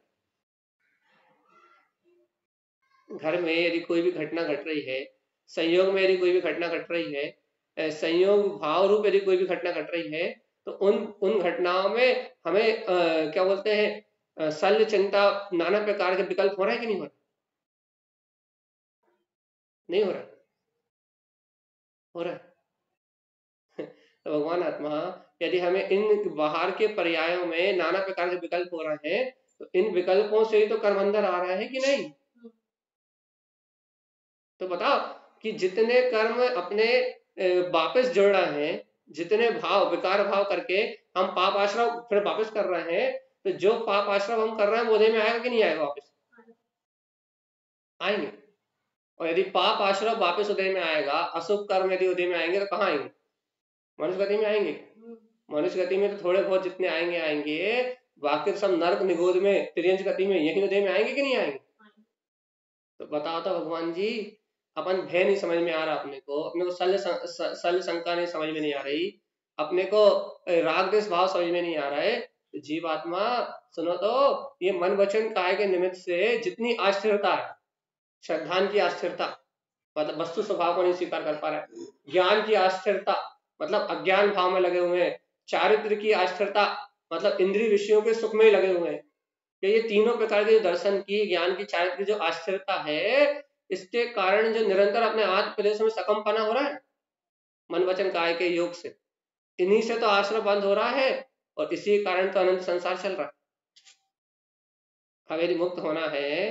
[SPEAKER 1] घर में यदि कोई भी घटना घट रही है, संयोग में यदि कोई भी घटना घट रही है, संयोग भाव रूप यदि कोई भी घटना घट रही है, तो उन घटनाओं में हमें क्या बोलते हैं, शल्य चिंता नाना प्रकार के विकल्प हो रहे हैं कि नहीं हो रहे? नहीं हो रहा? हो रहा है। तो भगवान आत्मा, यदि हमें इन बाहर के पर्यायों में नाना प्रकार के विकल्प हो रहे हैं, तो इन विकल्पों से ही तो कर्म अंदर आ रहा है कि नहीं? तो बताओ कि जितने कर्म अपने वापस जुड़ रहे हैं, जितने भाव विकार भाव करके हम पाप आश्रम फिर वापस कर रहे हैं, तो जो पाप आश्रम हम कर रहे हैं वो उदय में आएगा कि नहीं आएगा? वापस आएंगे। और यदि पाप आश्रम वापस उदय में आएगा, अशुभ कर्म यदि उदय में आएंगे, तो कहाँ आएंगे? मनुष्य गति में आएंगे। मनुष्य गति में तो थोड़े बहुत जितने आएंगे आएंगे, बाकी तो सब नर्क निगोद में, तिर्यंच गति में, यही उदय में आएंगे कि नहीं आएंगे? तो बताओ तो भगवान जी, अपन भय नहीं समझ में आ रहा, अपने को शल्य शंका नहीं समझ में नहीं आ रही, अपने को राग द्वेष भाव समझ में नहीं आ रहा है। तो जीवात्मा सुनो तो, ये मन वचन काय के निमित्त से जितनी अस्थिरता है, श्रद्धान की अस्थिरता, मतलब वस्तु स्वभाव को नहीं स्वीकार कर पा रहा है, ज्ञान की अस्थिरता मतलब अज्ञान भाव में लगे हुए हैं, चारित्र की अस्थिरता मतलब इंद्रिय विषयों के सुख में ही लगे हुए हैं, कि ये तीनों प्रकार के दर्शन की, ज्ञान की, चारित्र की जो अस्थिरता है, इसके कारण जो निरंतर अपने आत्म प्रदेश में सकमपना हो रहा है मन वचन काय के योग से, इन्हीं से तो आश्रय बंद हो रहा है, और इसी कारण तो अनंत संसार चल रहा है। अब यदि मुक्त होना है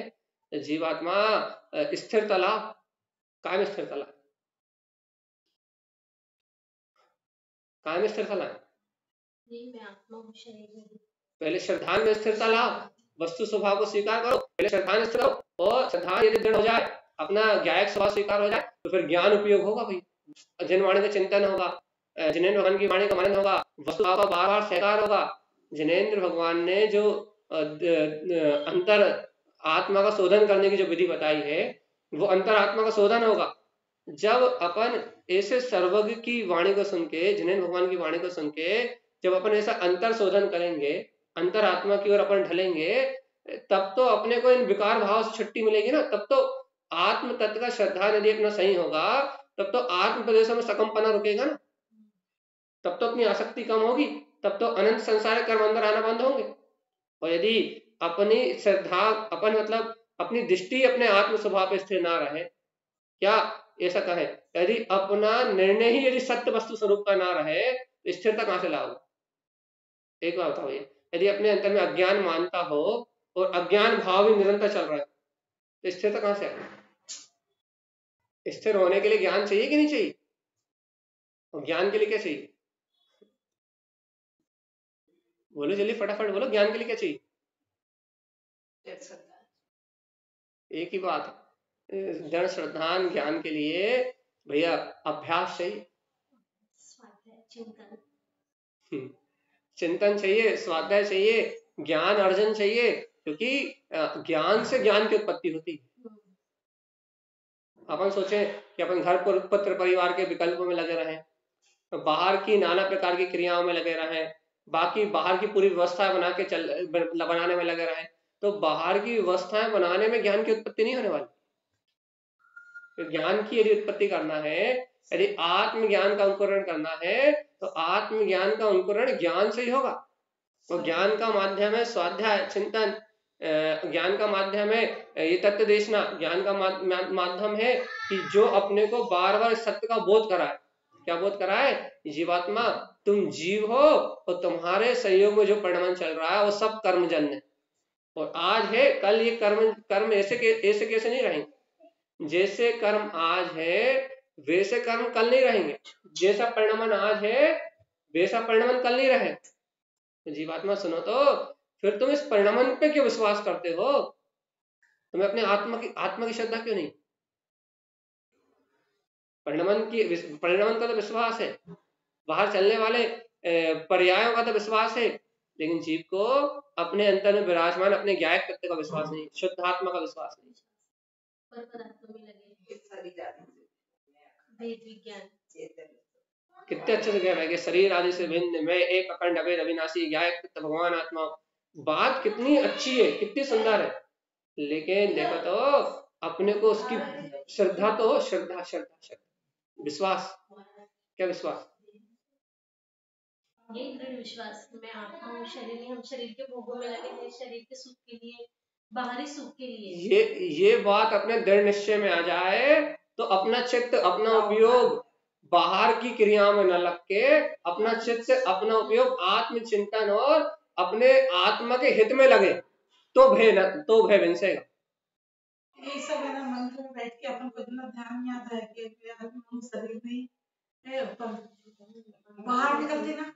[SPEAKER 1] तो जीवात्मा स्थिर तला, कायम स्थिर तला, कायम स्थिर तला,
[SPEAKER 2] जी मैं आत्मा हूँ, शरीर नहीं।
[SPEAKER 1] पहले श्रद्धा में स्थिरता लाओ, वस्तु स्वभाव को स्वीकार करो, पहले श्रद्धा में स्थिर हो, और श्रद्धा यदि दृढ़ हो जाए, अपना ज्ञायक स्वभाव स्वीकार हो जाए, तो फिर ज्ञान उपयोग होगा भाई, जिन वाणी का चिंतन होगा, जिनेन्द्र भगवान की वाणी का मनन होगा, वस्तु का बार बार स्वीकार होगा। जिनेन्द्र भगवान ने जो अंतर आत्मा का शोधन करने की जो विधि बताई है, वो अंतर आत्मा का शोधन होगा जब अपन ऐसे सर्वज्ञ की वाणी को सुन के, जिनेन्द्र भगवान की वाणी को सुन के जब अपन ऐसा अंतर शोधन करेंगे, अंतर आत्मा की ओर अपन ढलेंगे, तब तो अपने को इन विकार भाव से छुट्टी मिलेगी ना। तब तो आत्म तत्व का श्रद्धा यदि अपना सही होगा, तब तो आत्म प्रदेशों में सकमपना रुकेगा ना, तब तो अपनी आसक्ति कम होगी, तब तो अनंत संसार कर्म अंदर आना बंद होंगे। और यदि अपनी श्रद्धा, अपन मतलब अपनी दृष्टि अपने आत्म स्वभाव पर स्थिर ना रहे, क्या ऐसा कहे, यदि अपना निर्णय ही यदि सत्य वस्तु स्वरूप का ना रहे, तो स्थिरता कहां से लाओगे? एक बात बताओ, यदि अपने अंतर में अज्ञान मानता हो और अज्ञान भाव भी निरंतर चल रहा है, तो स्थिरता कहां से आएगी? स्थिर होने के लिए ज्ञान चाहिए कि नहीं चाहिए? और ज्ञान के लिए क्या चाहिए? बोलो जल्दी, फटाफट बोलो, ज्ञान के लिए क्या चाहिए? एक ही बात है, जड़ श्रद्धान ज्ञान के लिए भैया अभ्यास चाहिए,
[SPEAKER 2] स्वाध्याय, चिंतन,
[SPEAKER 1] चिंतन चाहिए, स्वाध्याय चाहिए, ज्ञान अर्जन चाहिए, क्योंकि ज्ञान से ज्ञान की उत्पत्ति होती है। अपन सोचे कि अपन घर पर पुत्र परिवार के विकल्पों में लगे रहें, बाहर की नाना प्रकार की क्रियाओं में लगे रहें, बाकी बाहर की पूरी व्यवस्था बना के बनाने में लगे रहें, तो बाहर की व्यवस्थाएं बनाने में ज्ञान की उत्पत्ति नहीं होने वाली। तो ज्ञान की यदि उत्पत्ति करना है, यदि आत्मज्ञान का अंकुरण करना है, तो आत्मज्ञान का अंकुरण ज्ञान से ही होगा। तो ज्ञान का माध्यम है स्वाध्याय, चिंतन, ज्ञान का माध्यम है ये तत्व देशना, ज्ञान का माध्यम है कि जो अपने को बार बार सत्य का बोध कराए। क्या बोध कराए? जीवात्मा तुम जीव हो और तुम्हारे सहयोग में जो परिणाम चल रहा है वो सब कर्मजन्य, और आज है कल ये कर्म ऐसे कैसे नहीं रहेंगे। जैसे कर्म आज है वैसे कर्म कल नहीं रहेंगे, जैसा परिणाम आज है वैसा परिणाम कल नहीं रहे। तो जीवात्मा सुनो, तो फिर तुम इस परिणाम पे क्यों विश्वास करते हो? तुम्हें अपने आत्मा की श्रद्धा क्यों नहीं? परिणाम का तो विश्वास है, बाहर चलने वाले पर्यायों का तो विश्वास है, लेकिन जीव को अपने अंतर में विराजमान अपने ज्ञायक तत्व का विश्वास नहीं, शुद्ध आत्मा का विश्वास नहीं। कितने अच्छे से कह रहे हैं कि शरीर आदि से भिन्न मैं एक अखंड अभेद अविनाशी ज्ञायक तत्व भगवान आत्मा। बात कितनी अच्छी है, कितनी सुंदर है, लेकिन देखो तो अपने को उसकी श्रद्धा तो हो, श्रद्धा श्रद्धा श्रद्धा विश्वास, क्या विश्वास?
[SPEAKER 2] यही दृढ़ विश्वास कि मैं आत्मा हूँ, शरीर नहीं। हम शरीर के भोगों में लगे हैं, शरीर के सुख के लिए, बाहरी सुख के लिए।
[SPEAKER 1] ये बात अपने दृढ़ निश्चय में आ जाए तो अपना चित्त, अपना उपयोग बाहर की क्रियाओं में न लग के अपना चित्त, अपना उपयोग आत्मचिंतन और अपने आत्मा के हित में लगे, तो भय विंसेगा।
[SPEAKER 3] ये सब है ना, मंत्र में बैठ के अपन को इतना ध्यान याद है कि हम शरीर में है, पर बाहर निकलते ना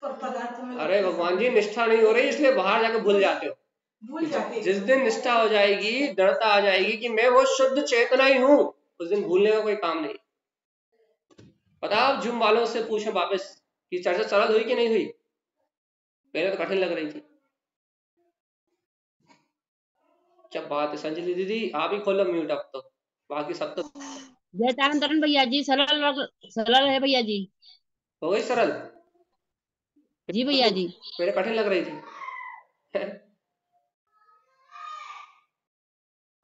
[SPEAKER 3] पर पदार्थ में।
[SPEAKER 1] अरे भगवान जी, निष्ठा नहीं हो रही इसलिए बाहर जाकर भूल जाते हो।
[SPEAKER 3] भूल जाते।
[SPEAKER 1] जिस दिन निष्ठा हो जाएगी, दृढ़ता आ जाएगी कि मैं वो शुद्ध चेतना ही हूँ, उस दिन भूलने का कोई काम नहीं। पता आप जूम वालों से पूछे वापस कि चर्चा सरल हुई कि नहीं हुई? पहले तो कठिन लग रही थी। क्या बात है संजय दीदी, आप ही खोलो म्यूट अब तो, बाकी सब तो
[SPEAKER 4] जय तारण भैया जी, सरल है भैया जी।
[SPEAKER 1] हो गई सरल
[SPEAKER 4] जी भैया जी,
[SPEAKER 1] पहले कठिन लग रही थी।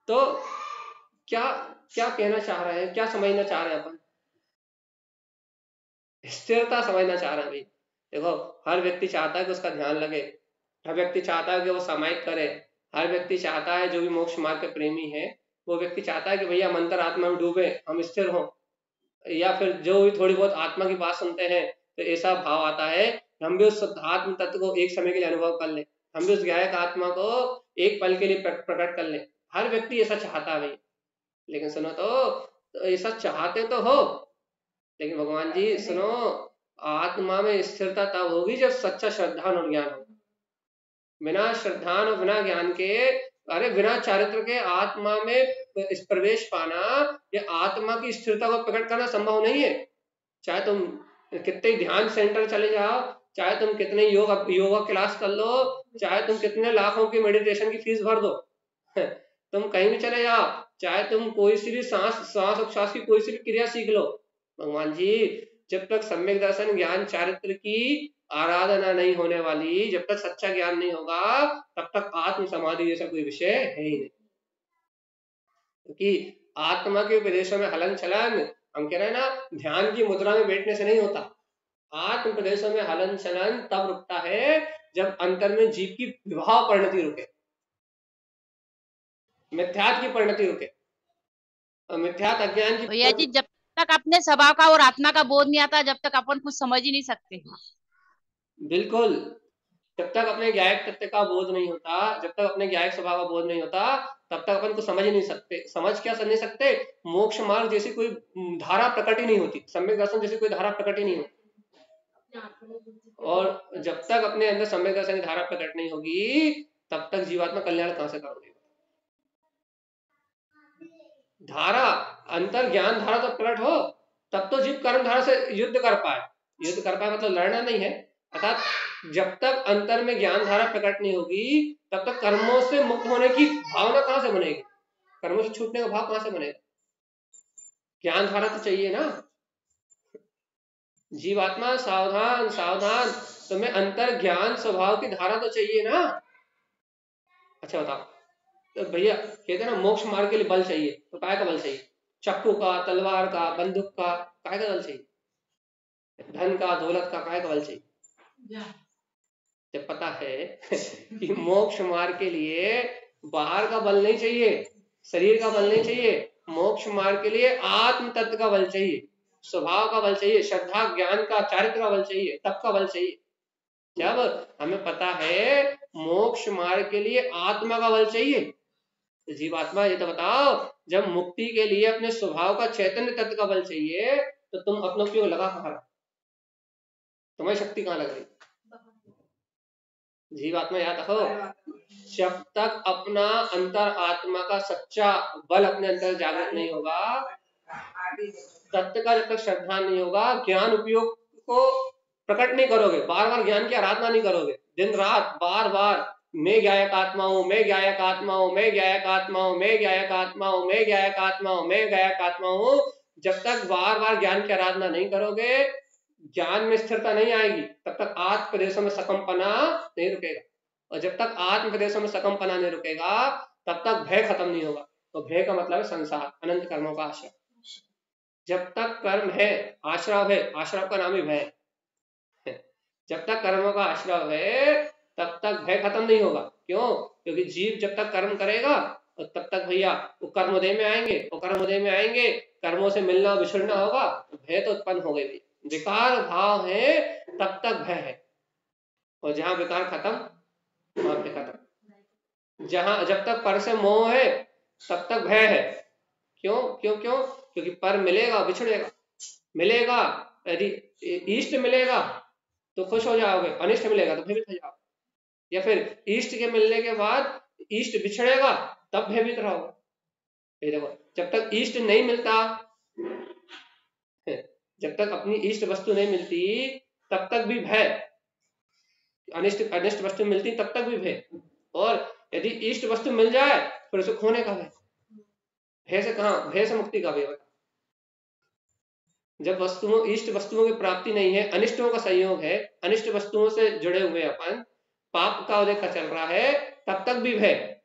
[SPEAKER 1] तो क्या क्या कहना चाह रहे हैं, क्या समझना चाह रहे हैं अपन? स्थिरता समझना चाह रहे हैं भाई। देखो, हर व्यक्ति चाहता है कि उसका ध्यान लगे, हर व्यक्ति चाहता है कि वो सामायिक करे, हर व्यक्ति चाहता है, जो भी मोक्ष मार्ग के प्रेमी है वो व्यक्ति चाहता है कि भैया मंत्र आत्मा में डूबे, हम स्थिर हों। या फिर जो भी थोड़ी बहुत आत्मा की बात सुनते हैं तो ऐसा भाव आता है हम भी उस आत्म तत्व को एक समय के लिए अनुभव कर लें, हम भी उस ज्ञायक आत्मा को एक पल के लिए प्रकट कर लें। हर व्यक्ति ऐसा चाहता है भाई, लेकिन सुनो तो ऐसा चाहते तो हो, लेकिन भगवान जी सुनो, आत्मा में स्थिरता तब होगी जब सच्चा श्रद्धान और ज्ञान होगा। बिना श्रद्धान और बिना ज्ञान के, अरे बिना चारित्र के आत्मा में इस प्रवेश पाना, ये आत्मा की स्थिरता को प्रकट करना संभव नहीं है। चाहे तुम कितने ध्यान सेंटर चले जाओ, चाहे तुम कितने योगा क्लास कर लो, चाहे तुम कितने लाखों की मेडिटेशन की फीस भर दो, तुम कहीं भी चले जाओ, चाहे तुम कोई सी भी श्वास उच्छ्वास की कोई सी भी क्रिया सीख लो, भगवान जी जब तक सम्यक दर्शन ज्ञान चारित्र की आराधना नहीं होने वाली, जब तक सच्चा ज्ञान नहीं होगा, तब तक आत्म समाधि जैसा कोई विषय है ही नहीं। क्योंकि आत्मा के उपदेशों में हलन चलन, हम कह रहे हैं ना, ध्यान की मुद्रा में बैठने से नहीं होता। आत्म उपदेशों में हलन चलन तब रुकता है जब अंतर में जीव की विभाव परिणति रुके, मिथ्यात्व की परिणति रुके, मिथ्यात्व अज्ञान की।
[SPEAKER 4] भैया जी, जब तक अपने स्वभाव का और आत्मा का बोध नहीं आता, जब तक अपन कुछ समझ ही नहीं सकते।
[SPEAKER 1] बिल्कुल, जब तक अपने ज्ञायक तत्व का बोध नहीं होता, जब तक अपने ज्ञायक स्वभाव का बोध नहीं होता, तब तक अपन को समझ ही नहीं सकते। समझ क्या समझ नहीं सकते? मोक्ष मार्ग जैसी कोई धारा प्रकट ही नहीं होती, सम्यक दर्शन जैसी कोई धारा प्रकट ही नहीं होती। और जब तक अपने अंदर सम्यक दर्शन की धारा प्रकट नहीं होगी, तब तक जीवात्मा कल्याण कहां से करोगे? धारा, अंतर ज्ञान धारा तो प्रकट हो, तब तो जीव कर्म धारा से युद्ध कर पाए। युद्ध कर पाए मतलब लड़ना नहीं है, अर्थात जब तक अंतर में ज्ञान धारा प्रकट नहीं होगी, तब तक कर्मों से मुक्त होने की भावना कहां से बनेगी? कर्मों से छूटने का भाव कहां से बनेगा? ज्ञान धारा तो चाहिए ना। जीवात्मा सावधान सावधान, तुम्हें अंतर ज्ञान स्वभाव की धारा तो चाहिए ना। अच्छा बताओ, तो भैया कहते हैं ना मोक्ष मार्ग के लिए बल चाहिए, तो काय का बल चाहिए? चाकू का, तलवार का, बंदूक का, काय का बल चाहिए? धन का, दौलत का, काय का बल चाहिए? जब पता है कि मोक्ष मार्ग के लिए बाहर का बल नहीं चाहिए, शरीर का बल नहीं चाहिए, मोक्ष मार्ग के लिए आत्म तत्व का बल चाहिए, स्वभाव का बल चाहिए, श्रद्धा ज्ञान का, चारित्र का बल चाहिए, तप का बल चाहिए। जब हमें पता है मोक्ष मार्ग के लिए आत्मा का बल चाहिए, तो जीवात्मा ये तो बताओ, जब मुक्ति के लिए अपने स्वभाव का चैतन्य तत्व का बल चाहिए, तो तुम अपना उपयोग लगा कहां रहा? तुम्हारी शक्ति कहां लग रही? जीवात्मा याद रखो, जब तक अपना अंतर आत्मा का सच्चा बल अपने अंदर जागृत नहीं होगा, तत्व का जब तक श्रद्धा नहीं होगा, ज्ञान उपयोग को प्रकट नहीं करोगे, बार बार ज्ञान की आराधना नहीं करोगे, दिन रात बार बार मैं ज्ञायक आत्मा हूं, मैं ज्ञायक आत्मा हूं, मैं ज्ञायक आत्मा हूं, मैं ज्ञायक आत्मा हूं, मैं ज्ञायक आत्मा हूं, मैं ज्ञायक आत्मा हूं, जब तक बार बार ज्ञान की आराधना नहीं करोगे, ज्ञान में स्थिरता नहीं आएगी, तब तक आत्म प्रदेशों में सकमपना नहीं रुकेगा। और जब तक आत्म प्रदेशों में सकमपना नहीं रुकेगा, तब तक भय खत्म नहीं होगा। तो भय का मतलब है संसार, अनंत कर्मों का आश्रय। जब तक कर्म है, आश्रव है, आश्रव का नाम ही भय है। जब तक कर्मों का आश्रव है, तब तक भय खत्म नहीं होगा। क्यों? क्योंकि जीव जब तक कर्म करेगा, तो तब तक भैया वो कर्मोदय में आएंगे, वो कर्मोदय में आएंगे, कर्मों से मिलना बिछड़ना होगा, तो भय तो उत्पन्न हो गई। विकार भाव है तब तक भय है, और जहां विकार खत्म वहां पे खत्म। जहां जब तक पर से मोह है, तब तक भय है। क्यों क्यों क्यों? क्योंकि पर मिलेगा बिछड़ेगा, मिलेगा यदि इष्ट मिलेगा तो खुश हो जाओगे, अनिष्ट मिलेगा तो भयभीत हो जाओगे, या फिर इष्ट के मिलने के बाद इष्ट बिछड़ेगा तब भयभीत रहोगे। देखो, जब तक इष्ट नहीं मिलता, जब तक अपनी इष्ट वस्तु नहीं मिलती, तब तक भी भय, अनिष्ट वस्तु मिलती तब तक भी भय, और यदि इष्ट वस्तु मिल जाए फिर उसे खोने का भय। भय से कहां? भय से मुक्ति का भय। जब वस्तुओं, इष्ट वस्तुओं की प्राप्ति नहीं है, अनिष्टों का संयोग है, अनिष्ट वस्तुओं से जुड़े हुए अपन, पाप का उदय का चल रहा है, तब तक भी भय।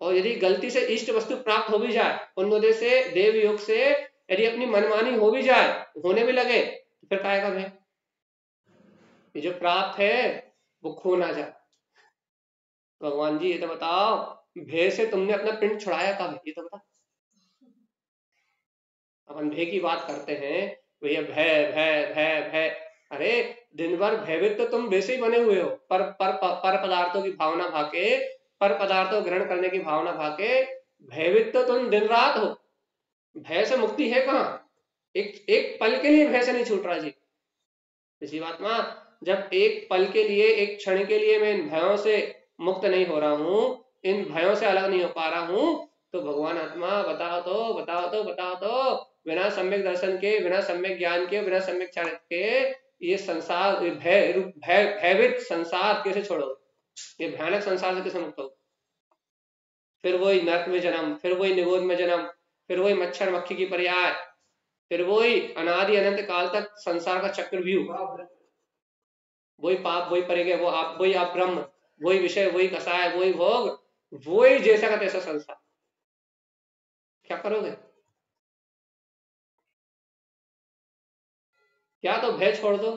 [SPEAKER 1] और यदि गलती से इष्ट वस्तु प्राप्त हो भी जाए, पुण्योदय से, देव योग से यदि अपनी मनमानी हो भी जाए, होने भी लगे, तो फिर काय का भय? ये जो प्राप्त है वो खो ना जाए। भगवान जी ये तो बताओ, भय से तुमने अपना पिंड छुड़ाया कब? ये तो बताओ। अपन भय की बात करते हैं, भैया भय भय भय भय, अरे दिन भर भयभीत तो तुम वैसे ही बने हुए हो, पर पदार्थों की भावना भाके, पर पदार्थों ग्रहण करने की भावना भाके भयभीत तो तुम दिन रात हो। भय से मुक्ति है कहां? एक पल के लिए भय से नहीं छूट रहा जी। जीवात्मा जब एक पल के लिए, एक क्षण के लिए मैं इन भयों से मुक्त नहीं हो रहा हूँ, इन भयों से अलग नहीं हो पा रहा हूँ, तो भगवान आत्मा बताओ तो बिना सम्यक दर्शन के, बिना सम्यक ज्ञान के, बिना सम्यक चारित्र के ये संसार, भयभीत संसार कैसे छोड़ोगे? ये भयानक संसार से कैसे मुक्त हो? फिर वही नरक में जन्म, फिर वही निगोद में जन्म, फिर वही मच्छर मक्खी की पर्याय, फिर वही अनादि अनंत काल तक संसार का चक्रव्यूह, वही पाप, वही परिग्रह, वही आप ब्रह्म, वही विषय, वही कसाय, वही भोग, वही जैसा का तैसा संसार। क्या करोगे? या तो भय छोड़ दो,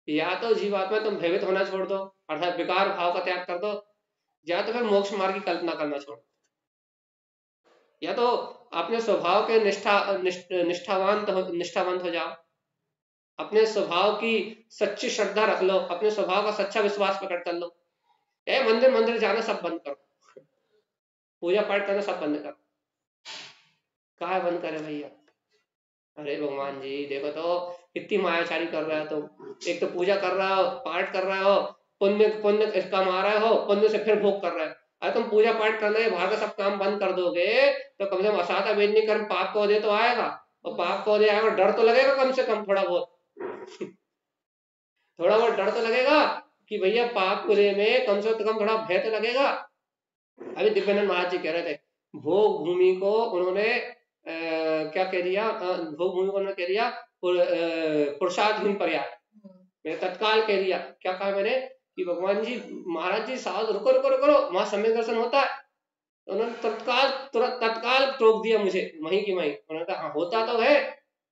[SPEAKER 1] या तो जीवात्मा तुम भयभीत होना छोड़ दो, अर्थात विकार भाव का त्याग कर दो, या तो फिर मोक्ष मार्ग की कल्पना करना छोड़ दो, या तो अपने स्वभाव के निष्ठावंत हो जाओ, अपने स्वभाव की सच्ची श्रद्धा रख लो, अपने स्वभाव का सच्चा विश्वास प्रकट कर लो। मंदिर मंदिर जाना सब बंद करो, पूजा पाठ करना सब बंद करो। कहाँ बंद करे भैया? अरे भगवान जी देखो तो कितनी मायाचारी कर रहे हो तुम। एक तो पूजा कर रहे हो, पाठ कर रहे हो, पुण्य पुण्य कमा रहे हो, पुण्य से फिर भोग कर रहे हो। अरे तुम पूजा पाठ करने के बाहर का सब काम बंद कर दोगे तो कम से कम असाता वेदनी कर्म पाप को दे तो आएगा, और पाप को दे आएगा, डर तो लगेगा कम से कम थोड़ा बहुत थोड़ा बहुत डर तो लगेगा कि भैया पाप को दे में कम से कम थोड़ा भय तो लगेगा। अभी दिव्यानंद महाराज जी कह रहे थे भोग भूमि को उन्होंने क्या कह दिया, भोग भूमि को उन्होंने कह दिया पुरुषार्थहीन पर्याय। मैंने तत्काल कह दिया, क्या कहा मैंने कि भगवान जी महाराज जी साहब रुको रुको रुको, वहां सम्यक दर्शन होता है। तो उन्होंने तत्काल टोक दिया मुझे वहीं की वहीं। उन्होंने कहा हाँ होता तो है,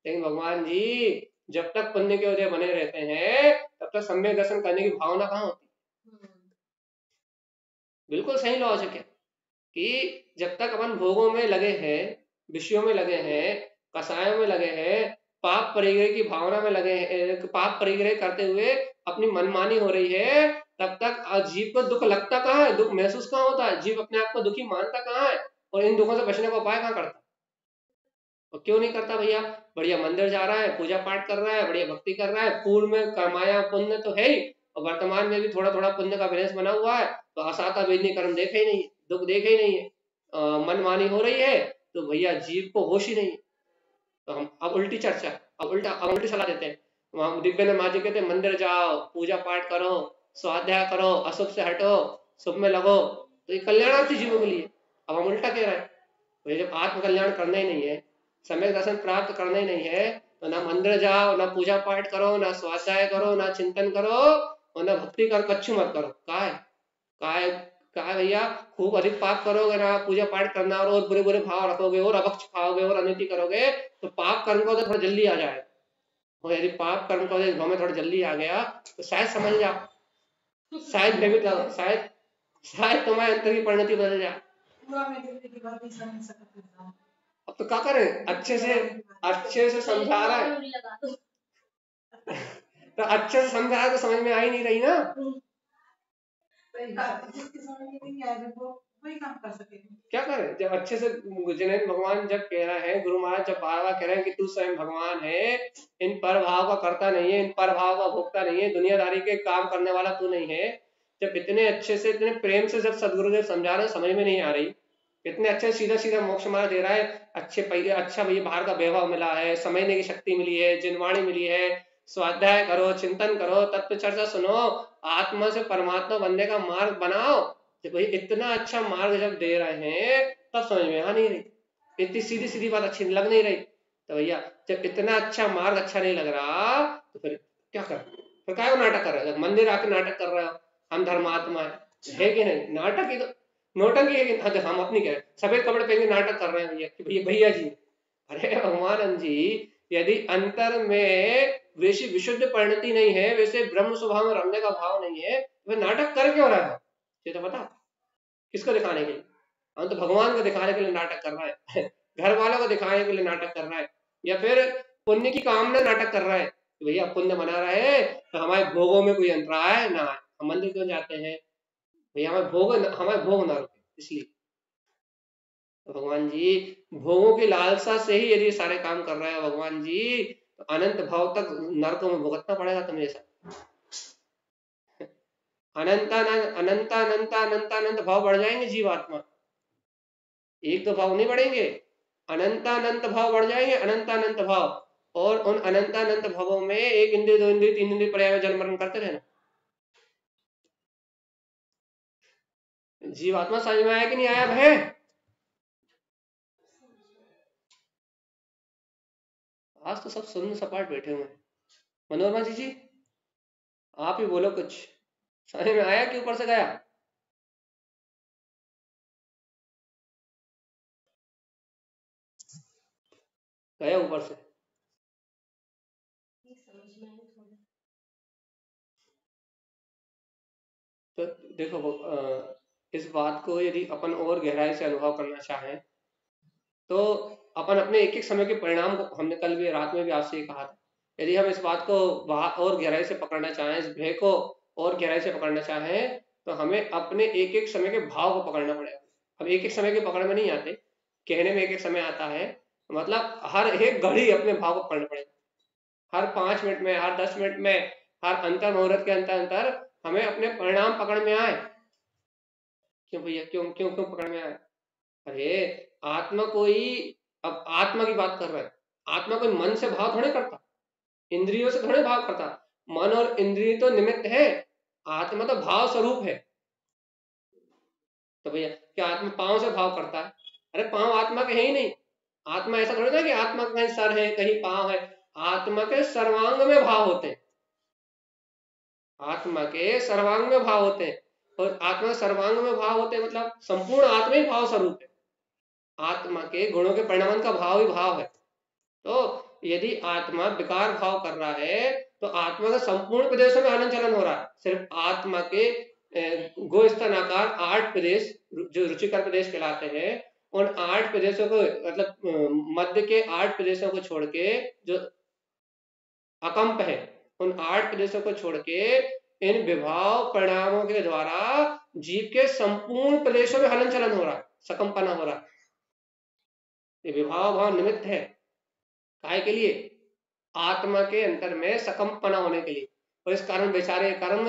[SPEAKER 1] लेकिन भगवान जी जब तक पुण्य के उदय बने रहते हैं तब तक सम्यक दर्शन करने की भावना कहाँ होती? बिल्कुल सही लॉजिक है कि जब तक अपन भोगों में लगे हैं, विषयों में लगे हैं, कसायों में लगे हैं, पाप परिग्रह की भावना में लगे हैं, पाप परिग्रह करते हुए अपनी मनमानी हो रही है, तब तक जीव को दुख लगता कहाँ है, दुख महसूस कहाँ होता है? जीव अपने आप को दुखी मानता कहाँ है? और इन दुखों से बचने का उपाय कहाँ करता? और क्यों नहीं करता भैया? बढ़िया मंदिर जा रहा है, पूजा पाठ कर रहा है, बढ़िया भक्ति कर रहा है, पूर्व में कमाया पुण्य तो है ही, और वर्तमान में भी थोड़ा थोड़ा पुण्य का बैलेंस बना हुआ है, तो असाता वेदनी कर्म देखे ही नहीं, दुख देखे ही नहीं है, मनमानी हो रही है, तो भैया जीव को होश ही नहीं है। तो हम अब उल्टी चर्चा, अब उल्टी सलाह देते हैं। वहां दिव्यानंद महाराज कहते हैं मंदिर जाओ, पूजा पाठ करो, स्वाध्याय करो, अशुभ से हटो, शुभ में लगो, तो ये कल्याणार्थी जीवों के लिए। अब हम उल्टा कह रहे हैं, तो जब आत्म कल्याण करना ही नहीं है, सम्यक दर्शन प्राप्त करना ही नहीं है, तो ना मंदिर जाओ, ना पूजा पाठ करो, ना स्वाध्याय करो, ना चिंतन करो, और ना भक्ति कर कच्छु मत करो। कहा भैया खूब अधिक पाप करोगे ना, पूजा पाठ करना और बुरे बुरे भाव रखोगे और अभक्ष खाओगे और अनिति करोगे, तो पाप कर्म को तो थोड़ा जल्दी आ जाएगा। और यदि पाप कर्म को भाव में थोड़ा जल्दी आ गया तो शायद समझ जाओ, शायद तुम्हारे अंतर की परिणति बदल जाए। अब तो क्या करें, अच्छे से समझा रहा है तो अच्छे से समझा रहा है तो समझ में आ ही नहीं रही ना। क्या करें जब अच्छे से जिन्हें भगवान जब कह रहे हैं, गुरु महाराज जब बार बार कह रहे हैं कि तू स्वयं भगवान है, इन पर भाव का करता नहीं है, इन पर भाव का भोगता नहीं है, दुनियादारी के काम करने वाला तू नहीं है, जब इतने अच्छे से इतने प्रेम से जब सदगुरुदेव समझा रहे हैं समझ में नहीं आ रही, इतने अच्छे सीधा सीधा मोक्ष मार्ग दे रहा है, अच्छा भैया बाहर का वैभव मिला है, समझने की शक्ति मिली है, जिनवाणी मिली है, स्वाध्याय करो, चिंतन करो, तत्व चर्चा सुनो, आत्मा से परमात्मा बनने का मार्ग बनाओ। भाई इतना अच्छा मार्ग जब दे रहे हैं तब समझ में आ नहीं रही, इतनी सीधी सीधी बात अच्छी लग नहीं रही। तो भैया जब इतना अच्छा मार्ग अच्छा नहीं लग रहा तो फिर क्या कर, फिर क्या नाटक कर रहे हो? मंदिर आके नाटक कर रहे हो हम धर्मात्मा है कि नहीं? नाटक ही तो नौटंकी है कि हम अपनी कह रहे सफेद कपड़े पहन के नाटक कर रहे हैं भैया कि भैया जी। अरे भगवान जी यदि अंतर में वैसी विशुद्ध परिणति नहीं है, वैसे ब्रह्म स्वभाव में रमने का भाव नहीं है, तो नाटक कर क्यों रहा है? ये तो बता, किसको दिखाने के लिए? हम तो भगवान को दिखाने के लिए नाटक कर रहा है घर वालों को दिखाने के लिए नाटक कर रहा है, या फिर पुण्य की कामना नाटक कर रहा है कि भैया पुण्य बना रहा है तो हमारे भोगों में कोई अंतर आए ना आए, हम मंदिर क्यों जाते हैं भैया, हमारे भोग ना रुके इसलिए। तो भगवान जी भोगों की लालसा से ही यदि सारे काम कर रहे हैं भगवान जी, तो अनंत भाव तक नरकों में भुगतना पड़ेगा तुम्हें ऐसा। अनंत भाव बढ़ जाएंगे जीवात्मा, एक तो भाव नहीं बढ़ेंगे, अनंत भाव बढ़ जाएंगे, अनंत भाव। और उन अनंत भावों में 1 इंद्रिय 2 इंद्रिय 3 इंद्रिय पर्याय जन्म मरण करते रहना। जीवात्मा समझ में आया कि नहीं आया भय? आज तो सब शून्य सपाट बैठे हुए हैं। मनोरमा जी आप ही बोलो कुछ, समझ में आया कि ऊपर से गया? गया ऊपर से? तो देखो इस बात को यदि अपन और गहराई से अनुभव करना चाहें तो अपन अपने एक एक समय के परिणाम को, हमने कल भी रात में भी आपसे कहा था, यदि हम इस बात को और गहराई से पकड़ना चाहें, इस भय को और गहराई से पकड़ना चाहें, तो हमें अपने एक एक समय के भाव को पकड़ना पड़ेगा। हम एक एक समय के पकड़ में नहीं आते, कहने में एक एक समय आता है, मतलब हर एक घड़ी अपने भाव को पकड़ना पड़ेगा। हर 5 मिनट में, हर 10 मिनट में, हर अंतर मुहूर्त के अंतर हमें अपने परिणाम पकड़ में आए। क्यों भैया, क्यों क्यों क्यों पकड़ में आए? अरे आत्मा कोई, अब आत्मा की बात कर रहे हैं, आत्मा कोई मन से भाव थोड़े करता, इंद्रियों से थोड़े भाव करता। मन और इंद्रिय तो निमित्त है, आत्मा तो भाव स्वरूप है। तो भैया क्या आत्मा पांव से भाव करता है? अरे पांव आत्मा के है ही नहीं। आत्मा ऐसा थोड़ी ना कि आत्मा का कहीं सर है कहीं पांव है, आत्मा के सर्वांग में भाव होते हैं, आत्मा के सर्वांग में भाव होते हैं। और आत्मा सर्वांग में भाव होते हैं मतलब संपूर्ण आत्मा ही भाव स्वरूप है, आत्मा के गुणों के परिणाम का भाव ही भाव है। तो यदि आत्मा विकार भाव कर रहा है तो आत्मा का संपूर्ण प्रदेशों में हलन चलन हो रहा है। सिर्फ आत्मा के गोस्तनाकार 8 प्रदेश जो रुचिकर प्रदेश कहलाते हैं, उन 8 प्रदेशों को, मतलब मध्य के 8 प्रदेशों को छोड़ के जो अकंप है, उन 8 प्रदेशों को छोड़ के इन विभाव परिणामों के द्वारा जीव के संपूर्ण प्रदेशों में हलन चलन हो रहा है, सकंपना हो रहा है। ये विभाव भाव निमित्त है, काय के लिए? आत्मा के अंतर में सकंपना होने के लिए। और इस कारण बेचारे कर्म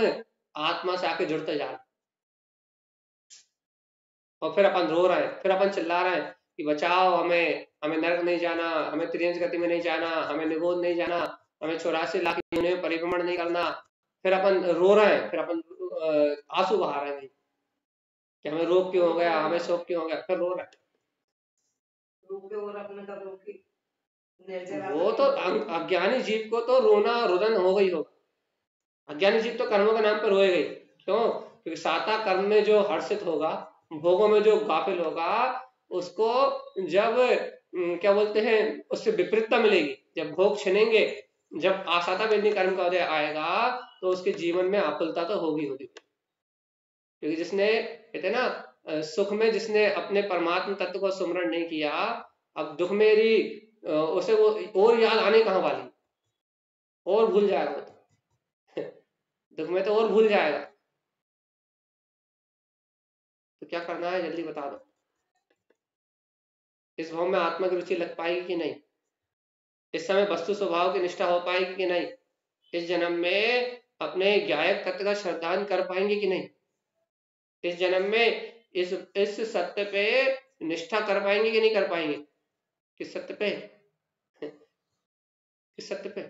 [SPEAKER 1] आत्मा से आके जुड़ते जा रहे, और फिर अपन रो रहे हैं, फिर अपन चिल्ला रहे हैं कि बचाओ हमें, हमें नरक नहीं जाना, हमें त्रियंश गति में नहीं जाना, हमें निगोद नहीं जाना, हमें 84 लाख योनियों में परिभ्रमण नहीं करना। फिर अपन रो रहे हैं, फिर अपन आंसू बहा रहे हैं कि हमें रोग क्यों हो गया, हमें शोक क्यों हो गया, फिर रो रहे हैं। वो तो अज्ञानी जीव को तो रोना रुदन हो गई होगा, अज्ञानी जीव तो कर्मों के नाम पर रोए गई। क्यों? क्योंकि साता कर्म में जो हर्षित होगा, भोगों में जो गाफिल होगा, उसको जब क्या बोलते हैं, उससे विपरीतता मिलेगी। जब भोग छिनेंगे, जब आसाता वेदनी कर्म का उदय आएगा, तो उसके जीवन में आकुलता तो होगी होगी। क्योंकि जिसने, कहते ना, सुख में जिसने अपने परमात्मा तत्व को सुमरण नहीं किया, अब दुख में यदि उसे वो और याद आने कहां वाली, और भूल जाएगा वो तो दुख में तो और भूल जाएगा। तो क्या करना है जल्दी बता दो। इस भाव में आत्मा की रुचि लग पाएगी कि नहीं? इस समय वस्तु स्वभाव की निष्ठा हो पाएगी कि नहीं? इस जन्म में अपने ज्ञायक तत्व का श्रद्धान कर पाएंगे कि नहीं? इस जन्म में इस सत्य पे निष्ठा कर पाएंगे कि नहीं कर पाएंगे? किस सत्य पे? किस सत्य पे?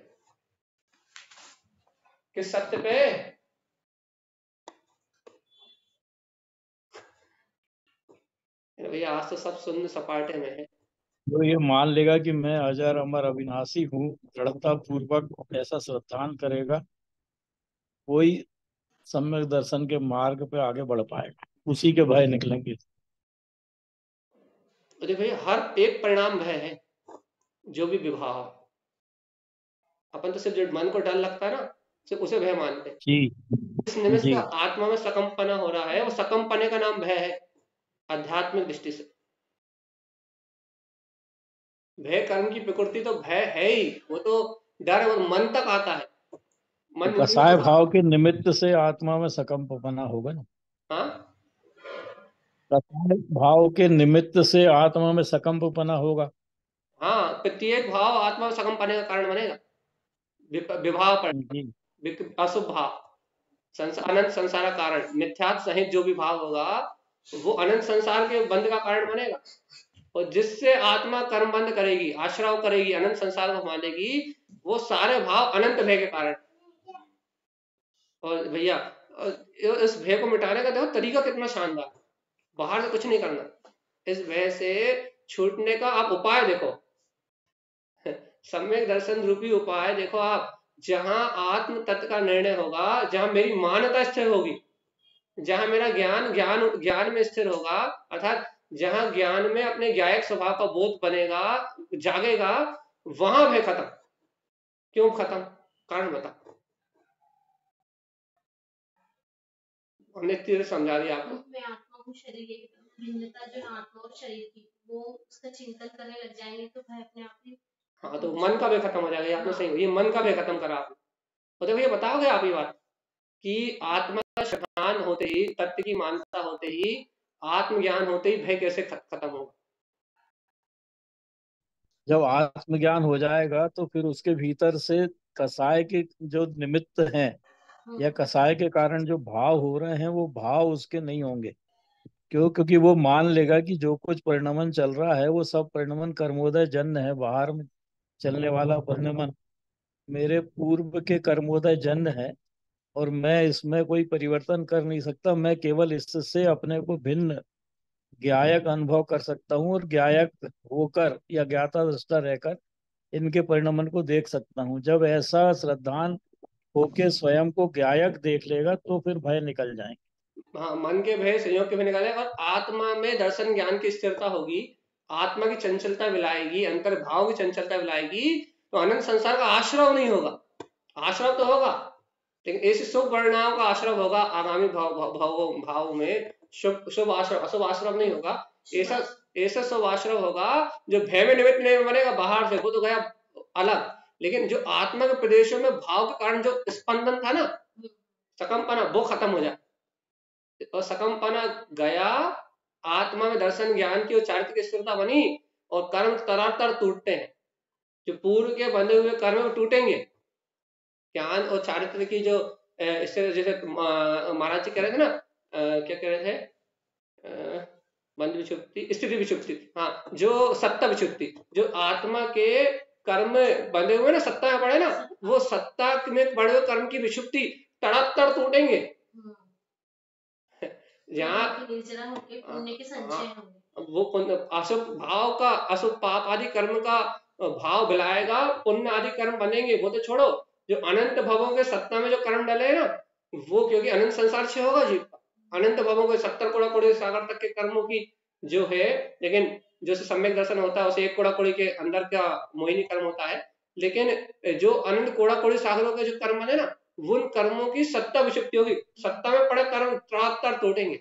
[SPEAKER 1] किस सत्य पे? भैया आज तो सब शून्य सपाटे में है।
[SPEAKER 5] जो ये मान लेगा कि मैं अजर अमर अविनाशी हूँ, दृढ़ता पूर्वक ऐसा श्रद्धान करेगा, कोई सम्यक दर्शन के मार्ग पे आगे बढ़ पाएगा, उसी के भय निकलेंगे।
[SPEAKER 1] अरे भैया हर एक परिणाम भय है, जो भी विभाव, अपन तो सिर्फ जो मन को डर लगता है ना, सिर्फ उसे भय मानते हैं।
[SPEAKER 5] जी
[SPEAKER 1] इस निमित्त
[SPEAKER 5] जी।
[SPEAKER 1] आत्मा में सकंपना हो रहा है, वो सकंपने का नाम भय है आध्यात्मिक दृष्टि से। भय कर्म की प्रकृति तो भय है ही, वो तो डर और मन तक आता है, मन
[SPEAKER 5] तो कसाय भाव के निमित्त से आत्मा में सकंपना होगा ना।
[SPEAKER 1] हाँ,
[SPEAKER 5] कसाय भाव के निमित्त से आत्मा में सकंपना होगा।
[SPEAKER 1] हाँ, प्रत्येक भाव आत्मा में सकंपने का कारण बनेगा। विभाव पर,
[SPEAKER 5] जी
[SPEAKER 1] अशुभ भाव, अनंत संसार का कारण, मिथ्यात्व सहित जो भी भाव होगा वो अनंत संसार के बंध का कारण बनेगा। और जिससे आत्मा कर्म बंद करेगी, आश्रव करेगी, अनंत संसार को मानेगी, वो सारे भाव अनंत भय के कारण। और भैया इस भय को मिटाने का देखो तरीका कितना शानदार, बाहर से कुछ नहीं करना, इस भय से छूटने का आप उपाय देखो, सम्यक दर्शन रूपी उपाय देखो आप। जहां आत्म तत्व का निर्णय होगा, जहां मेरी मान्यता स्थिर होगी, जहां मेरा ज्ञान में स्थिर होगा, अर्थात जहां ज्ञान में अपने ज्ञायक स्वभाव का बोध बनेगा, जागेगा, वहां भय खत्म। क्यों खत्म? कारण बता, हमने तीर समझा दिया आपको।
[SPEAKER 2] मैं आत्मा हूँ, शरीर एक भिन्नता जो है आत्मा और शरीर की, वो उसका चिंतन करने लग जाएंगे तो भय अपने आप ही।
[SPEAKER 1] हाँ, तो मन का भय खत्म हो जाएगा। आपने सही, ये मन का भय खत्म करा आपने। तो देखो ये बताओगे आप ये बात कि आत्मा का ज्ञान होते ही, तत्व की मान्यता होते ही, आत्मज्ञान होते ही भय कैसे खत्म होगा?
[SPEAKER 5] जब आत्मज्ञान हो जाएगा तो फिर उसके भीतर से कसाय के जो निमित्त हैं या कसाय के कारण जो भाव हो रहे हैं वो भाव उसके नहीं होंगे। क्योंकि वो मान लेगा कि जो कुछ परिणमन चल रहा है वो सब परिणमन कर्मोदय जन्य है। बाहर में चलने वाला परिणमन मेरे पूर्व के कर्मोदय जन्य है और मैं इसमें कोई परिवर्तन कर नहीं सकता। मैं केवल इससे अपने को भिन्न ज्ञायक अनुभव कर सकता हूँ और ज्ञायक होकर या ज्ञाता दृष्टा रहकर इनके परिणमन को देख सकता हूँ। जब ऐसा श्रद्धान होके स्वयं को ज्ञायक देख लेगा तो फिर भय निकल जाएंगे।
[SPEAKER 1] हाँ, मन के भय संयोग के भय निकाले, और आत्मा में दर्शन ज्ञान की स्थिरता होगी, आत्मा की चंचलता विलाएगी, अंतर्भाव की चंचलता विलाएगी, तो अनंत संसार का आश्रव नहीं होगा। आश्रव तो होगा लेकिन ऐसे शुभ परिणाम का आश्रव होगा आगामी भाव में। शुभ आश्रव, अशुभ आश्रव नहीं होगा। ऐसा ऐसा शुभ आश्रव होगा जो भय में निमित्त नहीं बनेगा बाहर से, वो तो गया अलग। लेकिन जो आत्मा के प्रदेशों में भाव के कारण जो स्पंदन था ना, सकंपना, वो खत्म हो जाए। और सकंपना गया, आत्मा में दर्शन ज्ञान की और चारित्र की स्थिरता बनी, और कर्म तरातर टूटते हैं। जो पूर्व के बंधे हुए कर्म टूटेंगे, ज्ञान और चारित्र की जो इससे, जैसे महाराज जी कह रहे थे ना, क्या कह रहे थे, बंध विचुप्ति, स्थिति विचुप्ति, हाँ, जो सत्ता विचुप्ति, जो आत्मा के कर्म बंधे हुए ना, सत्ता में पड़े ना, वो सत्ता में पड़े हुए कर्म की विचुप्ति तड़ातड़ टूटेंगे। जहाँ
[SPEAKER 2] पुण्य के संचय होंगे,
[SPEAKER 1] वो अशुभ भाव का, अशुभ पाप आदि कर्म का भाव मिलाएगा, पुण्य आदि कर्म बनेंगे। वो तो छोड़ो, जो अनंत भवों के सत्ता में जो कर्म डले ना, वो क्योंकि अनंत संसार से होगा जीव का, अनंत भवों के 70 कोड़ा कोड़ी सागर तक के कर्मों की जो है, लेकिन जो सम्यक दर्शन होता है उसे 1 कोड़ा कोड़ी के अंदर का मोहिनी कर्म होता है। लेकिन जो अनंत कोड़ा कोड़ी सागरों के जो कर्म बने ना, उन कर्मों की सत्ता विचुप्ति होगी, सत्ता में पड़े कर्म तड़ातड़ टूटेंगे।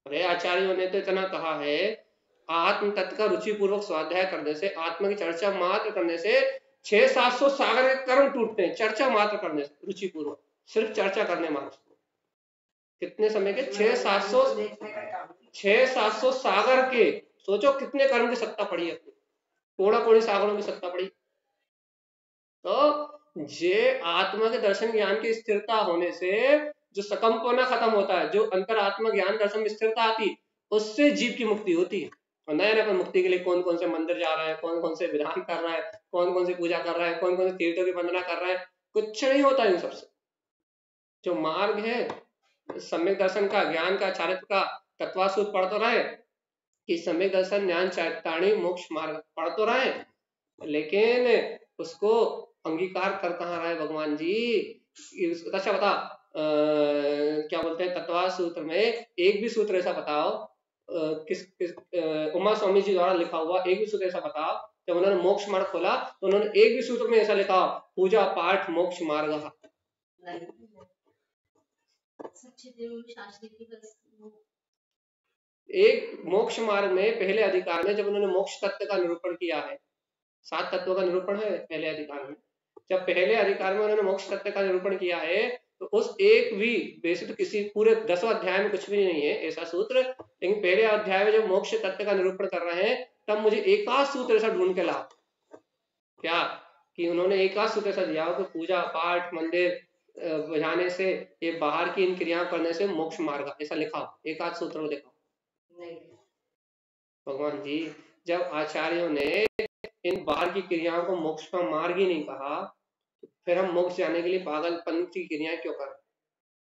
[SPEAKER 1] अरे आचार्यों ने तो इतना कहा है, आत्म तत्व का रुचि पूर्वक स्वाध्याय करने से, आत्मा की चर्चा मात्र करने से 600-700 सागर के कर्म टूटते हैं। चर्चा मात्र करने से, रुचि पूर्वक, सिर्फ चर्चा करने मात्र। कितने समय के? 600-700 सागर के। सोचो कितने कर्म की सत्ता पड़ी है, कोड़ा कोड़ी सागरों की सत्ता पड़ी। तो ये आत्मा के दर्शन ज्ञान की स्थिरता होने से जो सकंपना खत्म होता है, जो अंतरात्मा ज्ञान दर्शन में स्थिरता आती, उससे जीव की मुक्ति होती है। और नए नए मुक्ति के लिए कौन कौन से मंदिर जा रहा है, कौन कौन से विधान कर रहा है, कौन कौन सी पूजा कर रहा है, कौन कौन से तीर्थों की वंदना कर रहा है, कुछ नहीं होता इन सबसे। जो मार्ग है सम्यक दर्शन का, ज्ञान का, चारित्र का, तत्वासूत्र पढ़ तो रहे कि सम्यक दर्शन ज्ञान चारित्राणी मोक्ष मार्ग पढ़ तो रहे, लेकिन उसको अंगीकार कर कहाँ रहा है भगवान जी? अच्छा बता, क्या बोलते हैं तत्वा सूत्र में, एक भी सूत्र ऐसा बताओ, किस उमा स्वामी जी द्वारा लिखा हुआ एक भी सूत्र ऐसा बताओ, जब उन्होंने मोक्ष मार्ग खोला तो उन्होंने एक भी सूत्र में ऐसा लिखा, पूजा पाठ मोक्ष मार्ग। एक मोक्ष मार्ग में पहले अधिकार में जब उन्होंने मोक्ष तत्व का निरूपण किया है, 7 तत्वों का निरूपण है पहले अधिकार में, जब पहले अधिकार में उन्होंने मोक्ष तत्व का निरूपण किया है, तो उस एक भी, वैसे तो किसी पूरे 10वें अध्याय में कुछ भी नहीं है ऐसा सूत्र, लेकिन पहले अध्याय में जब मोक्ष तत्व का निरूपण कर रहे हैं, तब मुझे एक आध सूत्र ऐसा ढूंढ के लाओ क्या कि उन्होंने एकाध सूत्र ऐसा दिया हो कि पूजा पाठ मंदिर बुझाने से, ये बाहर की इन क्रियाओं करने से मोक्ष मार्ग, ऐसा लिखा हो, एकाध सूत्र को देखो। भगवान जी जब आचार्यों ने इन बाहर की क्रियाओं को मोक्ष का मार्ग ही नहीं कहा, तो फिर हम मोक्ष जाने के लिए पागलपन की क्रियाएं क्यों कर?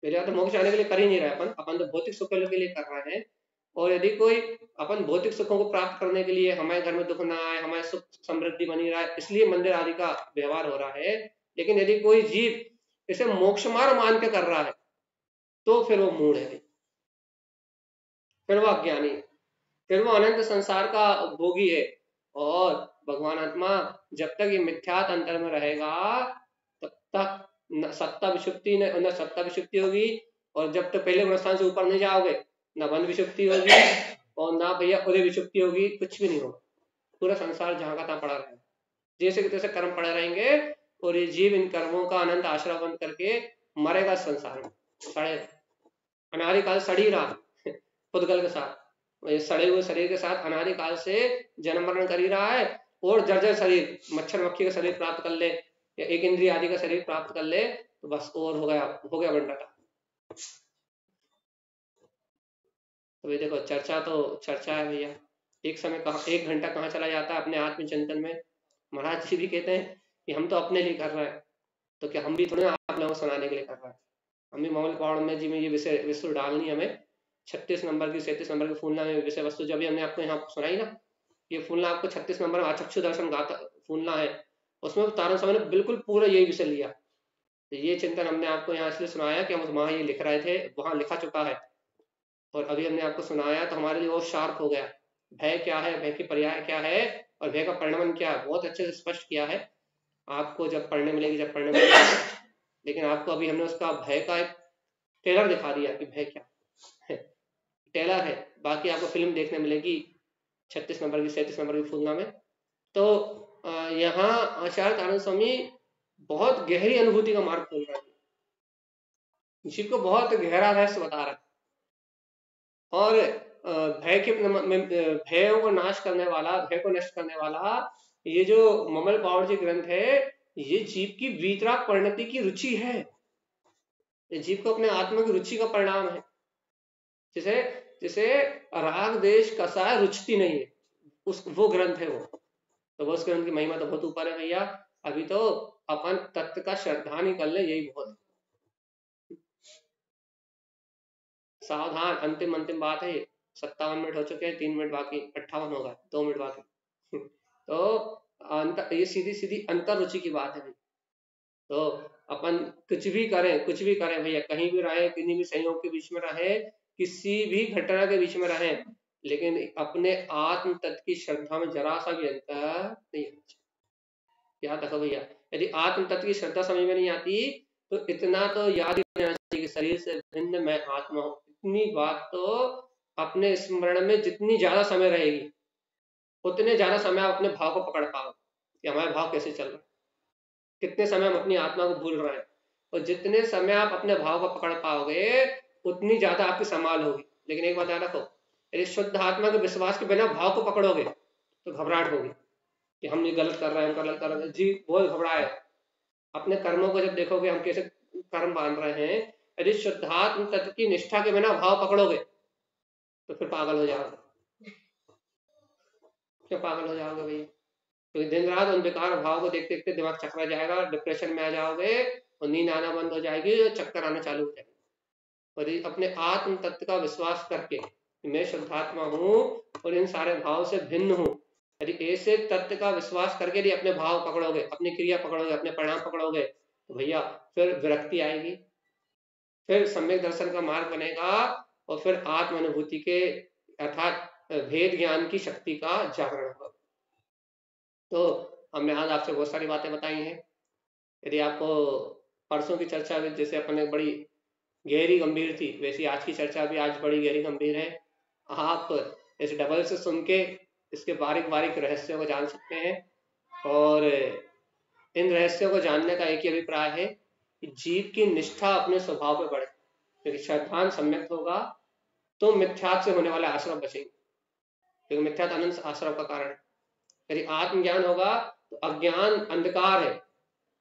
[SPEAKER 1] पहले तो मोक्ष जाने के लिए कर ही नहीं रहे अपन तो भौतिक सुखों के लिए कर रहे हैं। और यदि कोई अपन भौतिक सुखों को प्राप्त करने के लिए, हमारे घर में दुख ना आए, हमारे सुख समृद्धि बनी रहा है, इसलिए मंदिर आदि का व्यवहार हो रहा है, लेकिन यदि कोई जीव इसे मोक्ष मार्ग मान के कर रहा है तो फिर वो मूढ़ है, फिर वो अज्ञानी है, फिर वो अनंत संसार का भोगी है। और भगवान आत्मा जब तक ये मिथ्यात अंतर में रहेगा तब तक न सत्ता विषुप्ति होगी, और जब तक पहले गुणस्थान से ऊपर नहीं जाओगे न बंध विषुप्ति होगी और ना भैया उदय विषुप्ति होगी, कुछ भी नहीं होगा। पूरा संसार जहां का तहां पड़ा रहेगा, जैसे कि तैसे कर्म पड़े रहेंगे, और ये जीव इन कर्मों का अनंत आश्रय बंद करके मरेगा संसार में, सड़ेगा, अनादिकाल सड़ ही रहा पुद्गल के साथ, सड़े हुए शरीर के साथ अनादिकाल से जन्म मरण कर ही रहा है। और जर्जर शरीर, मच्छर मक्खी का शरीर प्राप्त कर ले या एक इंद्रिय आदि का शरीर प्राप्त कर ले तो बस और हो गया बंटाटा। तो देखो चर्चा है भैया, एक समय कहाँ, 1 घंटा कहाँ चला जाता है अपने आत्मचिंतन में। महाराज जी भी कहते हैं कि हम तो अपने लिए कर रहे हैं, तो क्या हम भी थोड़ी आप लोगों को सुनाने के लिए कर रहे हैं? हम भी मौलिक पौड़ में जी में ये विषय वस्तु डालनी, हमें 36 नंबर की 37 नंबर की फूलना में विषय वस्तु जो भी हमने आपको यहाँ सुनाई ना, ये फूलना आपको 36 नंबर में अचक्षु दर्शन गाथा फूलना है, उसमें तारण समय ने बिल्कुल पूरा यही विषय लिया। तो ये चिंतन हमने आपको यहाँ इसलिए सुनाया कि हम वहाँ ये लिख रहे थे, वहाँ लिखा चुका है, और अभी हमने आपको सुनाया तो हमारे लिए और शार्प हो गया। भय क्या है, भय की पर्याय क्या है, और भय का परिणाम क्या है, बहुत अच्छे से स्पष्ट किया है। आपको जब पढ़ने मिलेगी लेकिन आपको अभी हमने उसका भय का एक ट्रेलर दिखा दिया कि भय क्या है, ट्रेलर है, बाकी आपको फिल्म देखने मिलेगी 36 नंबर की 37 नंबर की फूलना में। तो यहाँ आचार्य तारण स्वामी बहुत गहरी अनुभूति का मार्ग खोल रहा है, जीव को बहुत गहरा रहस्य बता रहा है। और भयों को नाश करने वाला, भय को नष्ट करने वाला ये जो ममल पावड़ जी ग्रंथ है, ये जीव की वीतराग परिणति की रुचि है, ये जीव को अपने आत्मा की रुचि का परिणाम है। जिसे राग देश कसाय रुचती नहीं है, वो ग्रंथ है वो। तो वो उस ग्रंथ की महिमा तो बहुत ऊपर है भैया। अभी तो अपन तत्व का श्रद्धा नहीं कर ले, यही बहुत है। सावधान, अंतिम बात है। 57 मिनट हो चुके हैं, 3 मिनट बाकी, 58 होगा, 2 मिनट बाकी। तो ये सीधी अंतर रुचि की बात है भाई। तो अपन कुछ भी करें भैया, कहीं भी रहे, किसी भी संयोग के बीच में रहे, किसी भी घटना के बीच में रहे, लेकिन अपने आत्म तत्व की श्रद्धा में जरा सा भी अंतर नहीं होना चाहिए। याद रखो भैया, यदि आत्म तत्व की श्रद्धा समझ में नहीं आती तो इतना तो याद ही रहना चाहिए कि शरीर से भिन्न मैं आत्मा हूँ। इतनी बात तो अपने स्मरण में जितनी ज्यादा समय रहेगी, उतने ज्यादा समय आप अपने भाव को पकड़ पाओ कि हमारे भाव कैसे चल रहे हैं, कितने समय हम अपनी आत्मा को भूल रहे हैं। और जितने समय आप अपने भाव को पकड़ पाओगे उतनी ज्यादा आपकी संभाल होगी। लेकिन एक बात याद रखो, यदि शुद्ध आत्मा के विश्वास के बिना भाव को पकड़ोगे तो घबराहट होगी कि हम ये गलत कर रहे हैं, हम गलत कर रहे हैं, जी बहुत घबराए। अपने कर्मों को जब देखोगे हम कैसे कर्म बांध रहे हैं, यदि शुद्धात्म तत्व की निष्ठा के बिना भाव पकड़ोगे तो फिर पागल हो जाओगे। क्यों पागल हो जाओगे भैया? क्योंकि दिन रात उन बेकार भाव को देखते देखते दिमाग चकरा जाएगा, डिप्रेशन में आ जाओगे और नींद आना बंद हो जाएगी और चक्कर आना चालू हो जाएगा। और अपने आत्म तत्व का विश्वास करके मैं शुद्धात्मा हूँ और इन सारे भाव से भिन्न हूँ, यदि ऐसे तत्व का विश्वास करके यदि अपने भाव पकड़ोगे, अपनी क्रिया पकड़ोगे, अपने परिणाम पकड़ोगे, तो भैया फिर विरक्ति आएगी, फिर सम्यक दर्शन का मार्ग बनेगा, और फिर आत्म अनुभूति के अर्थात भेद ज्ञान की शक्ति का जागरण होगा। तो हमने आज आपसे बहुत सारी बातें बताई हैं। यदि आपको परसों की चर्चा भी जैसे अपने बड़ी गहरी गंभीर थी, वैसी आज की चर्चा भी आज बड़ी गहरी गंभीर है। आप इस डबल से सुन के इसके बारीक बारीक रहस्यों को जान सकते हैं। और इन रहस्यों को जानने का एक ही अभिप्राय है कि जीव की निष्ठा अपने स्वभाव पे बढ़े, क्योंकि श्रद्धान सम्यक होगा तो मिथ्यात से होने वाले आश्रम बचेंगे, क्योंकि मिथ्यात अनंत आश्रम का कारण है। यदि आत्मज्ञान होगा तो अज्ञान अंधकार है,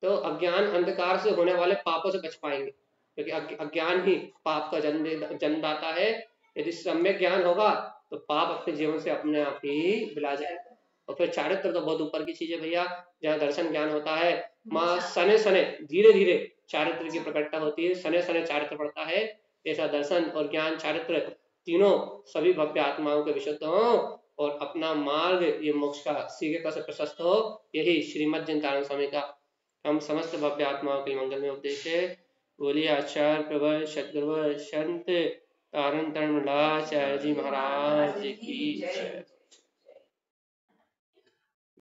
[SPEAKER 1] तो अज्ञान अंधकार से होने वाले पापों से बच पाएंगे, क्योंकि अज्ञान ही पाप का जन्मदाता है। यदि सम्यक ज्ञान होगा तो पाप अपने जीवन से अपने आप ही मिला जाएगा। और फिर चारित्र तो बहुत ऊपर की चीज है भैया, जहाँ दर्शन ज्ञान होता है माँ सने सने धीरे धीरे चारित्र की प्रकटता होती है, सने सने चारित्र पड़ता है। ऐसा दर्शन और ज्ञान चारित्र तीनों सभी भव्य आत्माओं के विशुद्ध हो और अपना मार्ग ये मोक्ष का सीखे का से प्रशस्त हो, यही श्रीमद् जिनतारण स्वामी का हम समस्त भव्य आत्माओं के मंगल में उपदेश है। बोलिए आचार्य प्रवर सदगुरु संत तारण तरण जी महाराज की जय।